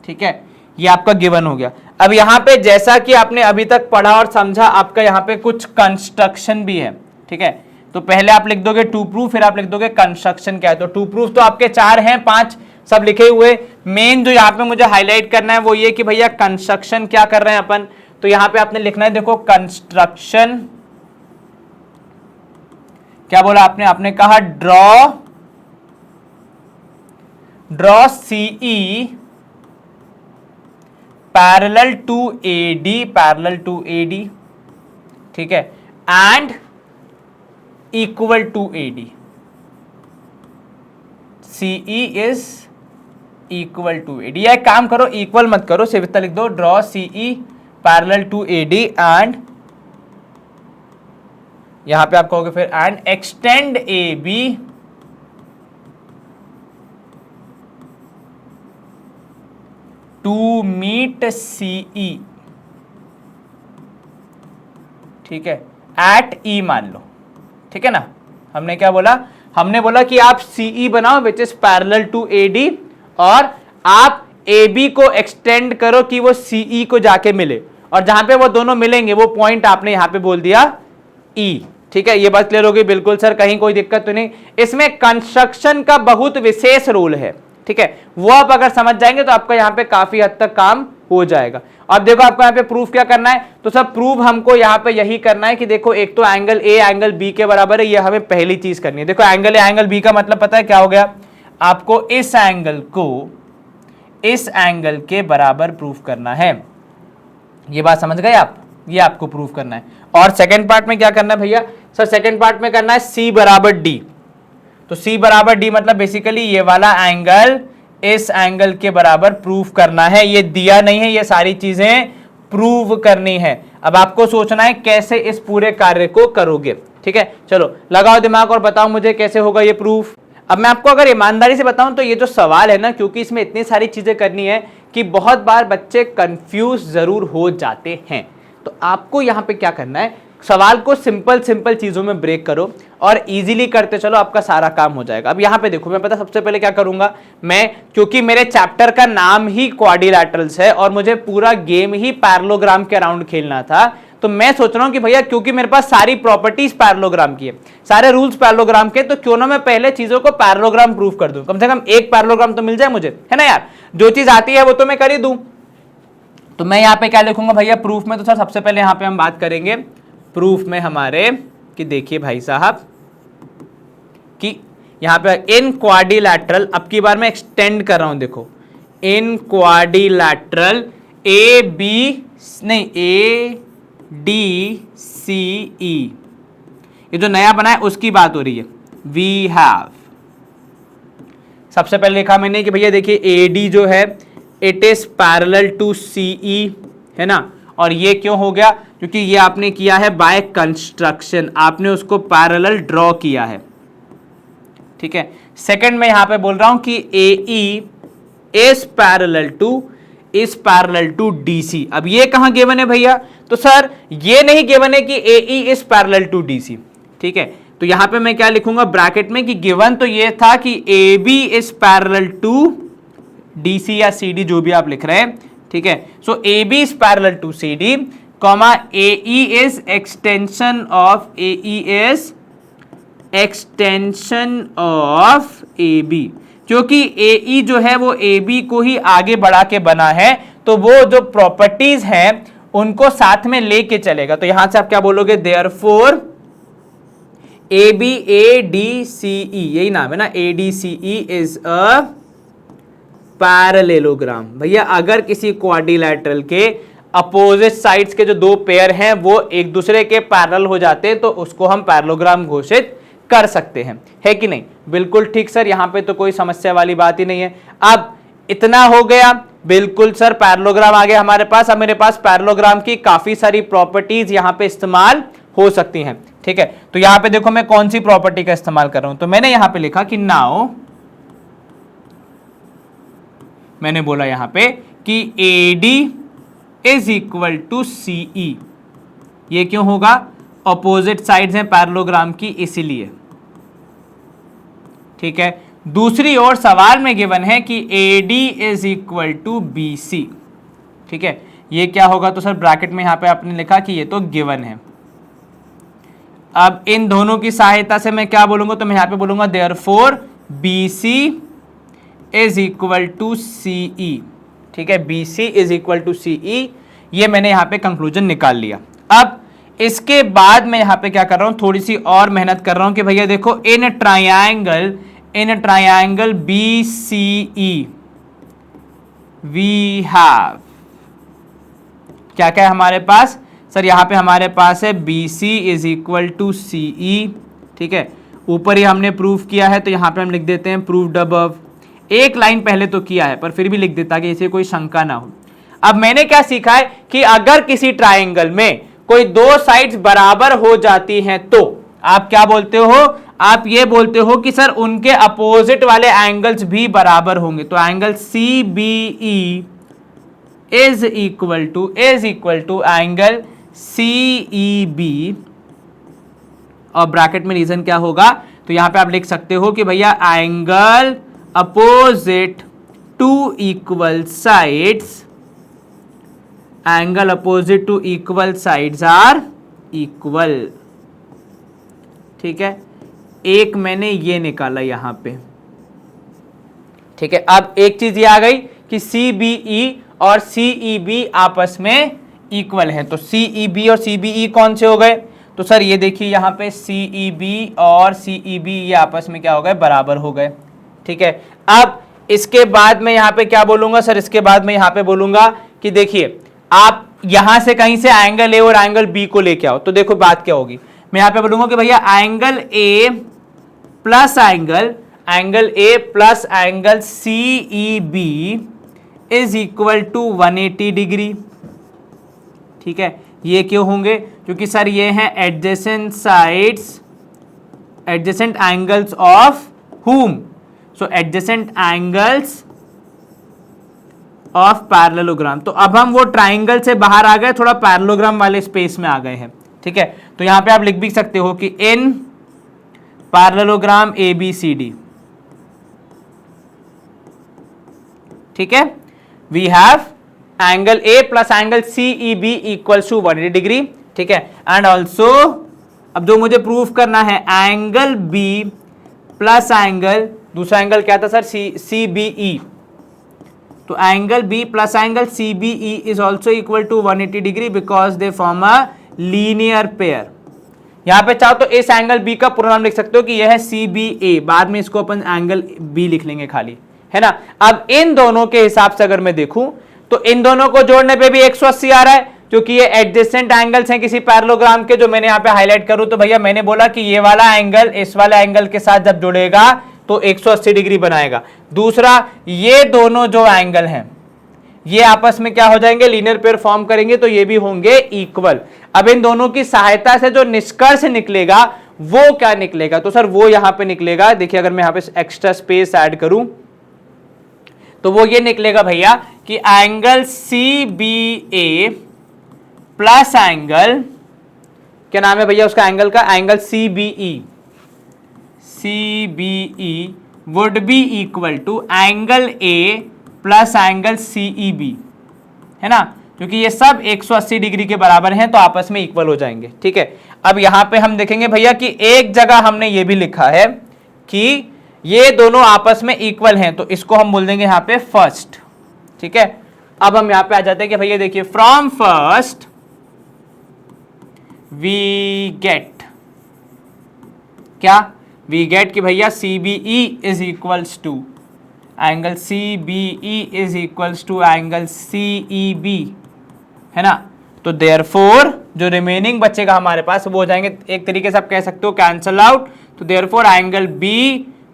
ठीक है, ये आपका गिवन हो गया। अब यहां पे जैसा कि आपने अभी तक पढ़ा और समझा, आपका यहां पे कुछ कंस्ट्रक्शन भी है। ठीक है, तो पहले आप लिख दोगे टू प्रूफ, फिर आप लिख दोगे कंस्ट्रक्शन क्या है। तो टू प्रूफ तो आपके 4 हैं, 5 सब लिखे हुए। मेन जो यहाँ पे मुझे हाईलाइट करना है वो ये कि भैया कंस्ट्रक्शन क्या कर रहे हैं अपन। तो यहां पे आपने लिखना है, देखो कंस्ट्रक्शन क्या बोला आपने कहा draw CE parallel to AD, ठीक है, and equal to AD। CE is equal to AD। या एक काम करो, इक्वल मत करो, सिर्फ इतना लिख दो, draw CE parallel to AD and यहां पे आप कहोगे फिर and extend AB to meet CE, ठीक है, एट E मान लो। ठीक है ना, हमने क्या बोला, हमने बोला कि आप CE बनाओ which is parallel to AD और आप AB को एक्सटेंड करो कि वो CE को जाके मिले, और जहां पे वो दोनों मिलेंगे वो पॉइंट आपने यहां पे बोल दिया E। ठीक है, ये बात क्लियर होगी। बिल्कुल सर, कहीं कोई दिक्कत तो नहीं। इसमें कंस्ट्रक्शन का बहुत विशेष रोल है, ठीक है, वो आप अगर समझ जाएंगे तो आपका यहां पे काफी हद तक काम हो जाएगा। अब देखो आपको यहाँ पे प्रूफ क्या करना है, तो सब प्रूफ हमको यहाँ पे यही करना है कि देखो एक तो एंगल A एंगल B के बराबर है, ये हमें पहली चीज करनी है। देखो एंगल A एंगल B का मतलब पता है क्या हो गया, आपको इस एंगल को इस एंगल के बराबर प्रूफ करना है। ये बात समझ गए आप, ये आपको प्रूफ करना है। और सेकेंड पार्ट में क्या करना है भैया, सर सेकेंड पार्ट में करना है C बराबर D। तो C बराबर D मतलब बेसिकली ये वाला एंगल इस एंगल के बराबर प्रूफ करना है। ये दिया नहीं है, ये सारी चीजें प्रूव करनी है। अब आपको सोचना है कैसे इस पूरे कार्य को करोगे। ठीक है, चलो लगाओ दिमाग और बताओ मुझे कैसे होगा ये प्रूफ। अब मैं आपको अगर ईमानदारी से बताऊं तो ये जो सवाल है ना, क्योंकि इसमें इतनी सारी चीजें करनी है कि बहुत बार बच्चे कंफ्यूज जरूर हो जाते हैं। तो आपको यहाँ पे क्या करना है, सवाल को सिंपल चीजों में ब्रेक करो और इजीली करते चलो, आपका सारा काम हो जाएगा। अब यहाँ पे देखो, मैं पता सबसे पहले क्या करूंगा, मैं क्योंकि मेरे चैप्टर का नाम ही क्वाड्रिलैटरल्स है और मुझे पूरा गेम ही पैरेललोग्राम के अराउंड खेलना था, तो मैं सोच रहा हूं कि भैया क्योंकि मेरे पास सारी प्रॉपर्टीज पैरेललोग्राम की है, सारे रूल्स पैरेललोग्राम के, तो क्यों ना मैं पहले चीजों को पैरेललोग्राम प्रूफ कर दूं, कम से कम एक पैरेललोग्राम तो मिल जाए मुझे, है ना यार। जो चीज आती है वो तो मैं कर ही दूं। तो मैं यहाँ पे क्या लिखूंगा भैया प्रूफ में, तो सर सबसे पहले यहाँ पे हम बात करेंगे प्रूफ में हमारे कि देखिए भाई साहब कि यहां पे इन क्वाड्रिलैटरल, अब की बार मैं एक्सटेंड कर रहा हूं, देखो इन क्वाड्रिलैटरल ADCE, ये जो नया बना है उसकी बात हो रही है। वी हैव सबसे पहले लिखा मैंने कि भैया देखिए AD जो है it is parallel to CE, है ना, और ये क्यों हो गया? क्योंकि ये आपने किया है बाय कंस्ट्रक्शन, आपने उसको पैरेलल ड्रॉ किया है। ठीक है, सेकंड में यहां पे बोल रहा हूं कि AE is parallel to DC। अब ये कहां गिवन है भैया? तो सर ये नहीं गिवन है कि AE is parallel to DC। ठीक है, तो यहां पे मैं क्या लिखूंगा ब्रैकेट में कि गिवन तो ये था कि AB is parallel to DC या CD, जो भी आप लिख रहे हैं। ठीक है, so AB is parallel to CD, comma AE is extension of AB, क्योंकि AE जो है वो AB को ही आगे बढ़ा के बना है, तो वो जो प्रॉपर्टीज हैं उनको साथ में लेके चलेगा। तो यहां से आप क्या बोलोगे? देयरफॉर ABADCE, यही नाम है ना, ADCE इज अ पैरेललोग्राम। भैया अगर किसी क्वाड्रिलैटरल के अपोजिट साइड्स के जो दो पेयर हैं वो एक दूसरे के पैरेलल हो जाते हैं तो उसको हम पैरेललोग्राम घोषित कर सकते हैं, है कि नहीं? बिल्कुल ठीक सर, यहां पे तो कोई समस्या वाली बात ही नहीं है। अब इतना हो गया, बिल्कुल सर, पैरेललोग्राम आ गया हमारे पास। अब मेरे पास पैरेललोग्राम की काफी सारी प्रॉपर्टीज यहां पे इस्तेमाल हो सकती हैं। ठीक है, तो यहां पे देखो मैं कौन सी प्रॉपर्टी का इस्तेमाल कर रहा हूं। तो मैंने यहां पे लिखा कि नाउ, मैंने बोला यहां पे कि AD is equal to CE। ये क्यों होगा? ऑपोजिट साइड्स हैं पैरेललोग्राम की, इसीलिए। ठीक है, दूसरी ओर सवाल में गिवन है कि AD is equal to BC। ठीक है, ये क्या होगा? तो सर ब्रैकेट में यहां पे आपने लिखा कि ये तो गिवन है। अब इन दोनों की सहायता से मैं क्या बोलूंगा? तो मैं यहां पे बोलूंगा therefore BC is equal to CE। ठीक है, BC is equal to CE, ये मैंने यहां पे कंक्लूजन निकाल लिया। अब इसके बाद मैं यहां पे क्या कर रहा हूं? थोड़ी सी और मेहनत कर रहा हूं कि भैया देखो in triangle BCE we have, क्या क्या है हमारे पास? सर यहां पे हमारे पास है BC is equal to CE। ठीक है, ऊपर ही हमने प्रूव किया है तो यहां पे हम लिख देते हैं प्रूव्ड अबव। एक लाइन पहले तो किया है पर फिर भी लिख देता कि इसे कोई शंका ना हो। अब मैंने क्या सीखा है कि अगर किसी ट्रायंगल में कोई दो साइड्स बराबर हो जाती हैं तो आप क्या बोलते हो? आप ये बोलते हो कि सर उनके अपोजिट वाले एंगल्स भी बराबर होंगे। तो angle CBE is equal to angle CEB, और ब्रैकेट में रीजन क्या होगा? तो यहां पे आप लिख सकते हो कि भैया angle opposite to equal sides, angle opposite to equal sides are equal. ठीक है, एक मैंने ये निकाला यहां पे। ठीक है, अब एक चीज ये आ गई कि CBE और CEB आपस में इक्वल है। तो CEB और CBE कौन से हो गए? तो सर ये देखिए यहां पे CEB और CEB ये आपस में क्या हो गए? बराबर हो गए। ठीक है, अब इसके बाद मैं यहां पे क्या बोलूंगा? सर इसके बाद मैं यहां पे बोलूंगा कि देखिए आप यहां से कहीं से एंगल A और एंगल B को लेके आओ। तो देखो बात क्या होगी, मैं यहां पे बोलूंगा कि भैया angle A plus angle A plus angle CEB is equal to 180 degree. ठीक है, ये क्यों होंगे? क्योंकि सर ये हैं adjacent sides, adjacent angles of whom? So adjacent angles of parallelogram. तो अब हम वो ट्राइंगल से बाहर आ गए, थोड़ा पैरेललोग्राम वाले स्पेस में आ गए हैं। ठीक है, तो यहां पे आप लिख भी सकते हो कि इन पैरेललोग्राम ABCD, ठीक है, we have angle A plus angle CEB equals to 180 degree. ठीक है, एंड ऑल्सो अब जो मुझे प्रूफ करना है एंगल B प्लस एंगल, दूसरा एंगल क्या था सर? CBE। तो angle B plus angle CBE is also equal to 180 degree because they form a linear pair. यहां पे चाहो तो इस एंगल B का पूरा नाम लिख सकते हो कि यह है CBA, बाद में इसको अपन एंगल B लिख लेंगे खाली, है ना। अब इन दोनों के हिसाब से अगर मैं देखूं तो इन दोनों को जोड़ने पे भी 180 आ रहा है, क्योंकि ये एडजेसेंट एंगल्स हैं किसी पैरेललोग्राम के। जो मैंने यहां पे हाईलाइट करूं तो भैया मैंने बोला कि ये वाला एंगल इस वाले एंगल के साथ जब जुड़ेगा तो 180 डिग्री बनाएगा। दूसरा, ये दोनों जो एंगल हैं ये आपस में क्या हो जाएंगे, लीनियर पेयर फॉर्म करेंगे तो ये भी होंगे इक्वल। अब इन दोनों की सहायता से जो निष्कर्ष निकलेगा वो क्या निकलेगा, तो सर वो यहां पे निकलेगा, देखिए अगर मैं यहां पे एक्स्ट्रा स्पेस ऐड करूं तो वो ये निकलेगा भैया कि एंगल CBA प्लस एंगल, क्या नाम है भैया उसका एंगल का, angle CBE would be equal to angle A plus angle CEB, है ना, क्योंकि ये सब 180 डिग्री के बराबर हैं तो आपस में इक्वल हो जाएंगे। ठीक है, अब यहां पे हम देखेंगे भैया कि एक जगह हमने ये भी लिखा है कि ये दोनों आपस में इक्वल हैं, तो इसको हम बोल देंगे यहां पे फर्स्ट। ठीक है, अब हम यहां पे आ जाते हैं कि भैया देखिए फ्रॉम फर्स्ट वी गेट, क्या वी गेट कि भैया CBE is equals to angle CBE is equals to angle CEB, है ना, तो देयरफॉर जो रिमेनिंग बचेगा हमारे पास वो हो जाएंगे, एक तरीके से आप कह सकते हो कैंसल आउट, तो देयरफॉर एंगल B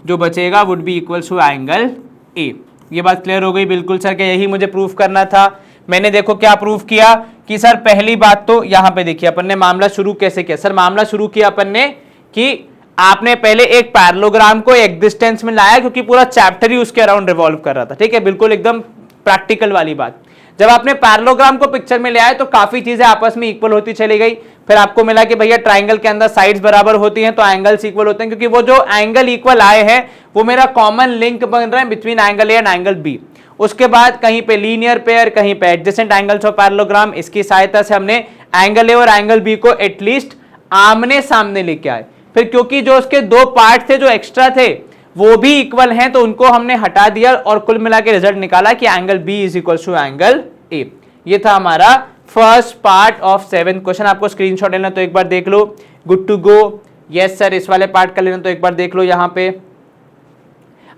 जो बचेगा would be equals to angle A। ये बात क्लियर हो गई? बिल्कुल सर, क्या यही मुझे प्रूफ करना था? मैंने देखो क्या प्रूफ किया कि सर पहली बात तो यहां पे देखिए अपन ने मामला शुरू कैसे किया, सर मामला शुरू किया अपन ने कि आपने पहले एक पैरेललोग्राम को एग्जिस्टेंस में लाया, क्योंकि पूरा चैप्टर ही उसके अराउंड रिवॉल्व कर रहा था। ठीक है, बिल्कुल एकदम प्रैक्टिकल वाली बात। जब आपने पैरेललोग्राम को पिक्चर में ले आए तो काफी चीजें आपस में इक्वल होती चली गई, फिर आपको मिला कि भैया ट्राइंगल के अंदर साइड्स बराबर होती हैं तो एंगल्स इक्वल होते हैं, क्योंकि वो जो एंगल इक्वल आए हैं वो मेरा कॉमन लिंक बन रहा है between angle A and angle B. उसके बाद कहीं पे लीनियर पेयर, कहीं पे एडजेसेंट एंगल्स ऑफ पैरेललोग्राम, इसकी सहायता से हमने एंगल ए और एंगल बी को एटलीस्ट आमने सामने लेके आए। फिर क्योंकि जो उसके दो पार्ट थे जो एक्स्ट्रा थे वो भी इक्वल हैं तो उनको हमने हटा दिया और कुल मिला के रिजल्ट निकाला कि angle B is equal to angle A. ये था हमारा फर्स्ट पार्ट ऑफ 7 क्वेश्चन। आपको स्क्रीनशॉट लेना तो एक बार देख लो, good to go. Yes sir, इस वाले पार्ट का लेना तो एक बार देख लो यहां पे।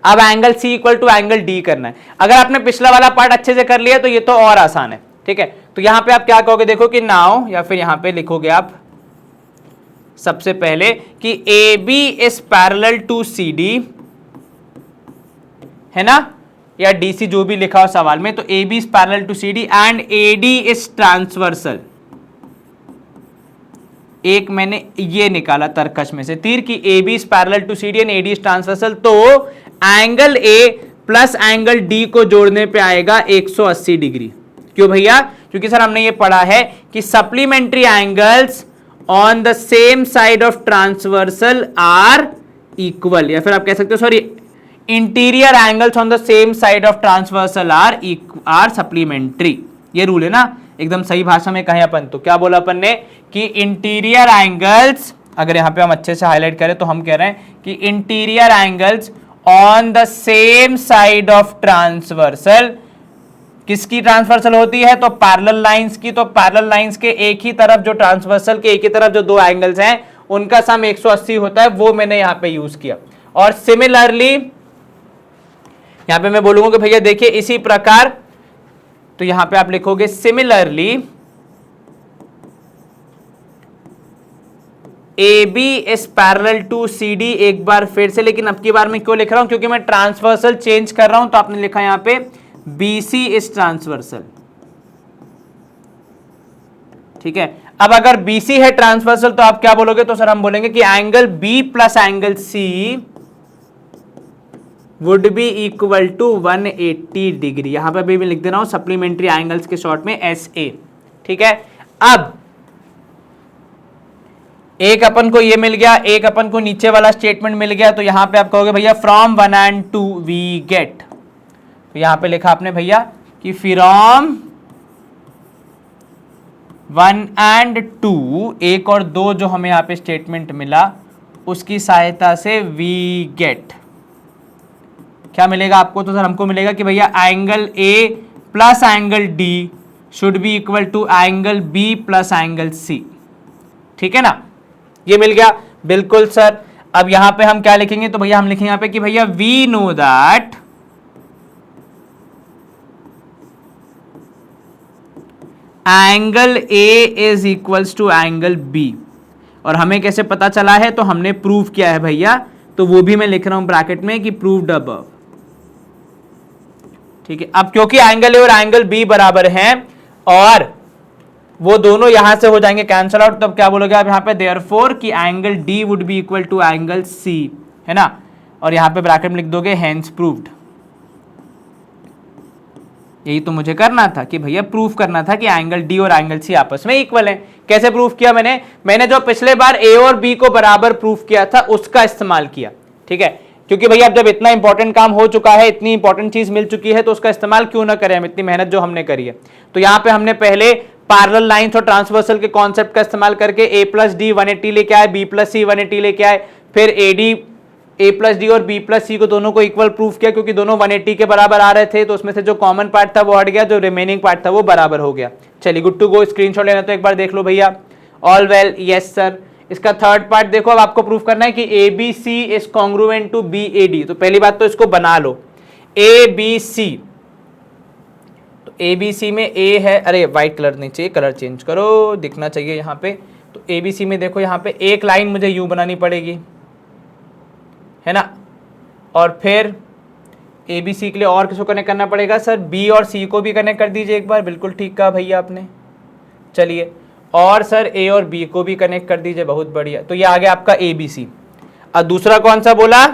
अब angle C equal to angle D करना है। अगर आपने पिछला वाला पार्ट अच्छे से कर लिया तो ये तो और आसान है। ठीक है, तो यहां पे आप क्या कहोगे, देखो कि नाउ, या फिर यहां पे लिखोगे आप सबसे पहले कि A B is parallel to C D, है ना, या डीसी जो भी लिखा हो सवाल में, तो A B is parallel to C D and A D is transversal. एक मैंने ये निकाला तर्कश में से तीर कि A B is parallel to C D and A D is transversal, तो angle A plus angle D को जोड़ने पे आएगा 180 डिग्री। क्यों भैया? क्योंकि सर हमने ये पढ़ा है कि supplementary angles on the same side of transversal are equal, या फिर आप कह सकते हो sorry, interior angles on the same side of transversal are supplementary. ये रूल है ना, एकदम सही भाषा में कहें अपन तो क्या बोला अपन ने कि इंटीरियर एंगल्स, अगर यहां पे हम अच्छे से हाईलाइट करें तो हम कह रहे हैं कि interior angles on the same side of transversal, किसकी ट्रांसवर्सल होती है, तो पैरेलल लाइंस की। तो पैरेलल लाइंस के एक ही तरफ जो ट्रांसवर्सल के एक ही तरफ जो दो एंगल्स हैं उनका सम 180 होता है, वो मैंने यहां पे यूज किया। और सिमिलरली यहां पे मैं बोलूंगा कि भैया देखिए इसी प्रकार, तो यहां पे आप लिखोगे similarly A B is parallel to C D, एक बार फिर से, लेकिन अब की बार मैं क्यों लिख रहा हूं, क्योंकि मैं ट्रांसवर्सल चेंज कर रहा हूं, तो आपने लिखा यहां पे BC इज ट्रांसवर्सल। ठीक है, अब अगर BC है ट्रांसवर्सल तो आप क्या बोलोगे, तो सर हम बोलेंगे कि angle B plus angle C would be equal to 180 degree. यहां पर भी मैं लिख दे रहा हूं सप्लीमेंट्री एंगल्स के शॉर्ट में SA। ठीक है, अब एक अपन को ये मिल गया, एक अपन को नीचे वाला स्टेटमेंट मिल गया, तो यहां पे आप कहोगे भैया फ्रॉम 1 and 2 वी गेट, तो यहां पे लिखा आपने भैया कि फ्रॉम 1 and 2, एक और दो जो हमें यहां पे स्टेटमेंट मिला उसकी सहायता से वी गेट, क्या मिलेगा आपको, तो सर हमको मिलेगा कि भैया angle A plus angle D should be equal to angle B plus angle C। ठीक है ना, ये मिल गया। बिल्कुल सर, अब यहां पे हम क्या लिखेंगे, तो भैया हम लिखेंगे यहां पे कि भैया we know that angle A is equals to angle B, और हमें कैसे पता चला है, तो हमने प्रूव किया है भैया, तो वो भी मैं लिख रहा हूं ब्रैकेट में कि प्रूव्ड अबव। ठीक है। अब क्योंकि एंगल ए और एंगल बी बराबर हैं और वो दोनों यहां से हो जाएंगे कैंसल आउट, तब क्या बोलोगे आप यहाँ पे, देयरफॉर कि angle D would be equal to angle C, है ना, और यहां पे ब्रैकेट में लिख दोगे हेंस प्रूव्ड। यही तो मुझे करना था कि भैया प्रूफ करना था कि एंगल डी और एंगल सी आपस में इक्वल है। कैसे प्रूफ किया मैंने जो पिछले बार ए और बी को बराबर प्रूफ किया था उसका इस्तेमाल किया, ठीक है, क्योंकि भैया अब जब इतना इंपॉर्टेंट काम हो चुका है, इतनी इंपॉर्टेंट चीज मिल चुकी है, तो उसका इस्तेमाल क्यों ना करें हम, इतनी मेहनत जो हमने करी है। तो यहां पे हमने पहले पैरेलल लाइंस और ट्रांसवर्सल के कॉन्सेप्ट का इस्तेमाल करके a प्लस डी 180 लेके आए, b प्लस सी 180 लेके आए, फिर a प्लस डी और b प्लस सी को दोनों को इक्वल प्रूफ किया, क्योंकि दोनों 180 के बराबर आ रहे थे, तो उसमें से जो कॉमन पार्ट था वो हट गया, जो रिमेनिंग पार्ट था वो बराबर हो गया। चलिए गुड टू गो, स्क्रीनशॉट लेना तो एक बार देख लो भैया। All well, yes sir. इसका थर्ड पार्ट देखो, अब आपको प्रूफ करना है कि A B C is congruent to B A D. तो पहली बात तो इसको बना लो, ए बी सी, तो ए बी सी में ए है, अरे व्हाइट कलर नहीं चाहिए, कलर चेंज करो, दिखना चाहिए यहाँ पे। तो ए बी सी में देखो यहाँ पे एक लाइन मुझे यूं बनानी पड़ेगी, है ना, और फिर ए बी सी के लिए और किसको कनेक्ट करना पड़ेगा सर, बी और सी को भी कनेक्ट कर दीजिए एक बार, बिल्कुल ठीक कहा भैया आपने। चलिए, और सर ए और बी को भी कनेक्ट कर दीजिए, बहुत बढ़िया। तो ये आ गया आपका ए बी सी। अब दूसरा कौन सा बोला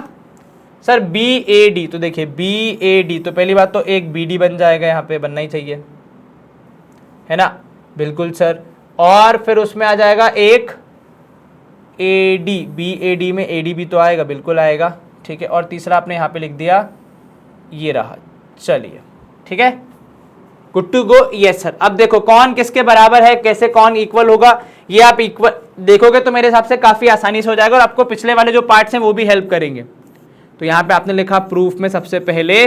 सर, बी ए डी। तो देखिए बी ए डी, तो पहली बात तो एक बी डी बन जाएगा, यहाँ पे बनना ही चाहिए, है ना, बिल्कुल सर। और फिर उसमें आ जाएगा एक A D, B A D में ए डी भी तो आएगा, बिल्कुल आएगा, ठीक है। और तीसरा आपने यहाँ पे लिख दिया, ये रहा। चलिए ठीक है, good to go, yes sir. अब देखो कौन किसके बराबर है, कैसे कौन इक्वल होगा, ये आप इक्वल देखोगे तो मेरे हिसाब से काफी आसानी से हो जाएगा, और आपको पिछले वाले जो पार्ट्स हैं वो भी हेल्प करेंगे। तो यहां पे आपने लिखा प्रूफ में सबसे पहले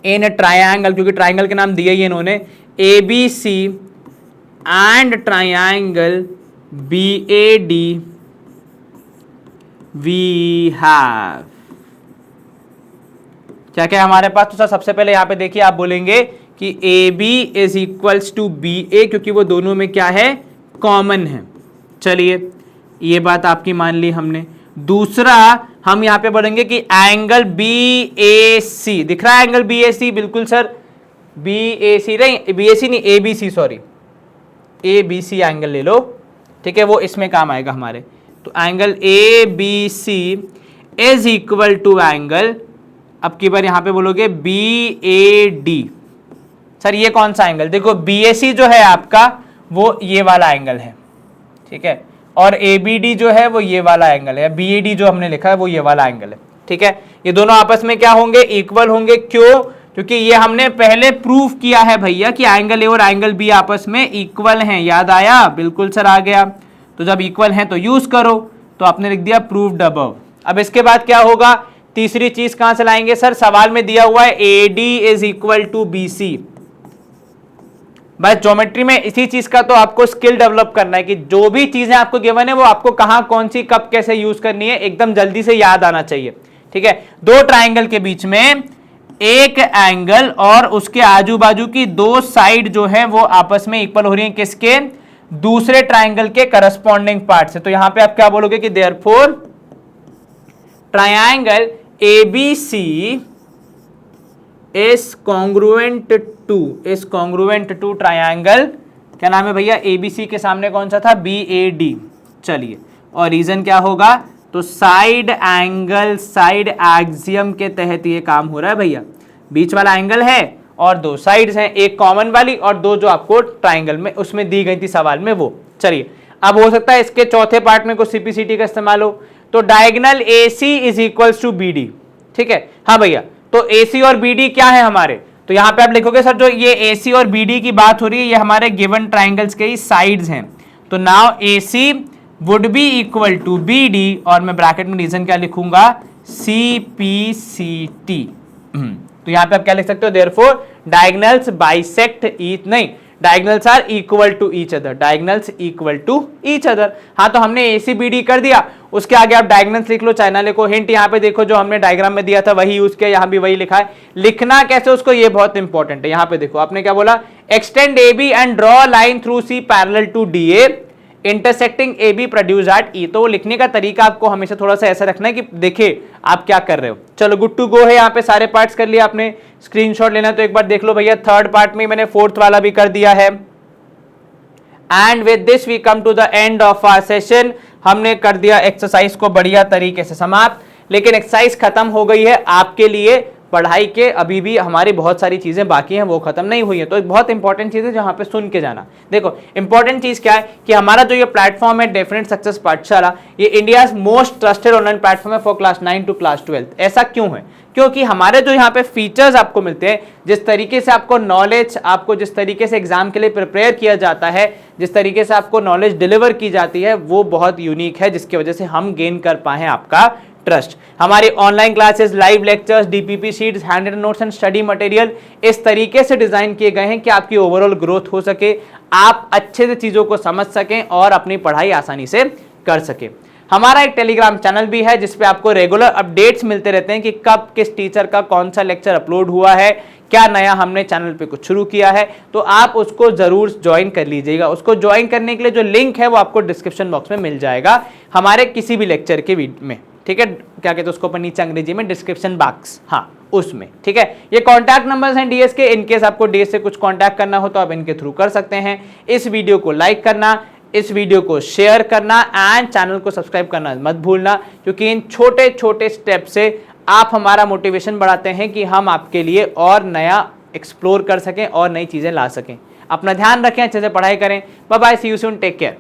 इन ट्रायंगल, क्योंकि ट्रायंगल के नाम दिए ही इन्होंने, A B C and triangle B A D we have, क्या क्या हमारे पास। तो सर सबसे पहले यहां पे देखिए, आप बोलेंगे कि A B is equals to B A, क्योंकि वो दोनों में क्या है, कॉमन है। चलिए ये बात आपकी मान ली हमने। दूसरा हम यहां पे बोलेंगे कि एंगल बी ए सी, दिख रहा है एंगल बी ए सी, बिल्कुल सर, बी ए सी नहीं, बी ए सी नहीं, A B C, sorry, A B C angle ले लो, ठीक है, वो इसमें काम आएगा हमारे। तो angle A B C is equal to angle, अब की बार यहां पे बोलोगे बी ए डी। सर ये कौन सा एंगल, देखो बी ए सी जो है आपका वो ये वाला एंगल है, ठीक है, और ए बी डी जो है वो ये वाला एंगल है, बी ए डी जो हमने लिखा है वो ये वाला एंगल है, ठीक है। ये दोनों आपस में क्या होंगे, इक्वल होंगे। क्यों, क्योंकि ये हमने पहले प्रूफ किया है भैया कि एंगल ए और एंगल बी आपस में इक्वल हैं, याद आया, बिल्कुल सर आ गया। तो जब इक्वल हैं तो यूज करो, तो आपने लिख दिया प्रूव्ड अबव। अब इसके बाद क्या होगा, तीसरी चीज कहां से लाएंगे सर, सवाल में दिया हुआ है A D is equal to B C. बस ज्योमेट्री में इसी चीज का तो आपको स्किल डेवलप करना है कि जो भी चीजें आपको गिवन है वो आपको कहां, कौन सी, कब, कैसे यूज करनी है, एकदम जल्दी से याद आना चाहिए, ठीक है। दो ट्राइंगल के बीच में एक एंगल और उसके आजू बाजू की दो साइड जो है वो आपस में इक्वल हो रही है, किसके, दूसरे ट्राइंगल के करस्पॉन्डिंग पार्ट से। तो यहां पे आप क्या बोलोगे कि therefore triangle A B C is congruent to triangle, क्या नाम है भैया, ए बी सी के सामने कौन सा था, बी ए डी। चलिए, और रीजन क्या होगा, तो साइड एंगल, साइड एक्सियम के तहत ये काम हो रहा है भैया। बीच वाला एंगल है और दो साइड्स हैं, एक कॉमन वाली और दो जो आपको ट्राइंगल में उसमें दी गई थी सवाल में वो। चलिए, अब हो सकता है इसके चौथे पार्ट में कुछ सीपीसीटी का इस्तेमाल हो, तो diagonal A C is equals to B D, ठीक है। हाँ भैया, तो ए सी और बी डी क्या है हमारे, तो यहां पे आप लिखोगे सर जो ये ए सी और बी डी की बात हो रही है ये हमारे गिवन ट्राइंगल्स के ही साइड्स हैं। तो now A C would be equal to B D, और मैं ब्रैकेट में रीजन क्या लिखूंगा, सी पी सी टी। तो यहां पे आप क्या लिख सकते हो, देयरफॉर डायगोनल्स बाइसेक्ट ईच, नहीं, diagonals are equal to each other, diagonals equal to each other. हाँ, तो हमने ए सी बी डी कर दिया, उसके आगे आप डायगोनल्स लिख लो, चाहे ना लिखो। हिंट यहाँ पे देखो जो हमने डायग्राम में दिया था वही यूज किया, यहाँ भी वही लिखा है। लिखना कैसे उसको, ये बहुत इंपॉर्टेंट है। यहाँ पे देखो आपने क्या बोला, extend A B and draw line through C parallel to D A intersecting A B produce at E. तो वो लिखने का तरीका आपको हमेशा थोड़ा सा ऐसा रखना है कि देखिए आप क्या कर रहे हो। चलो गुड टू गो है, यहाँ पे सारे पार्ट्स कर लिया आपने, स्क्रीनशॉट लेना तो एक बार देख लो भैया। थर्ड पार्ट में मैंने फोर्थ वाला भी कर दिया है। And with this we come to the end of our session. हमने कर दिया एक्सरसाइज को बढ़िया तरीके से समाप्त, लेकिन एक्सरसाइज खत्म हो गई है आपके लिए। पढ़ाई के अभी भी हमारी बहुत सारी चीजें बाकी हैं, वो खत्म नहीं हुई है। तो एक बहुत इंपॉर्टेंट चीज है जहां पे सुन के जाना। देखो इंपॉर्टेंट चीज क्या है कि हमारा जो ये प्लेटफॉर्म है डेफिनेट सक्सेस पाठशाला, ये India most trusted online platform है फॉर क्लास 9 टू क्लास 12। ऐसा क्यों है? क्योंकि हमारे जो यहाँ पे फीचर्स आपको मिलते हैं, जिस तरीके से आपको नॉलेज, आपको जिस तरीके से एग्जाम के लिए प्रिपेयर किया जाता है, जिस तरीके से आपको नॉलेज डिलीवर की जाती है, वो बहुत यूनिक है, जिसकी वजह से हम गेन कर पाए हैं आपका ट्रस्ट। हमारी online classes, live lectures, DPP sheets, hand written notes and study material इस तरीके से डिजाइन किए गए हैं कि आपकी ओवरऑल ग्रोथ हो सके, आप अच्छे से चीजों को समझ सकें और अपनी पढ़ाई आसानी से कर सकें। हमारा एक टेलीग्राम चैनल भी है जिसपे आपको रेगुलर अपडेट्स मिलते रहते हैं कि कब किस टीचर का कौन सा लेक्चर अपलोड हुआ है, क्या नया हमने चैनल पे कुछ शुरू किया है, तो आप उसको जरूर ज्वाइन कर लीजिएगा। उसको ज्वाइन करने के लिए जो लिंक है वो आपको डिस्क्रिप्शन बॉक्स में मिल जाएगा हमारे किसी भी लेक्चर के में, ठीक है। क्या कहते हैं उसको अपन नीचे अंग्रेजी में डिस्क्रिप्शन बॉक्स, हाँ उसमें, ठीक है। ये कॉन्टैक्ट नंबर्स हैं डीएस के, इनकेस आपको डीएस से कुछ कॉन्टैक्ट करना हो तो आप इनके थ्रू कर सकते हैं। इस वीडियो को लाइक करना, इस वीडियो को शेयर करना एंड चैनल को सब्सक्राइब करना मत भूलना, क्योंकि इन छोटे छोटे स्टेप से आप हमारा मोटिवेशन बढ़ाते हैं कि हम आपके लिए और नया एक्सप्लोर कर सकें और नई चीजें ला सकें। अपना ध्यान रखें, अच्छे से पढ़ाई करें। Bye bye, see you soon, take care.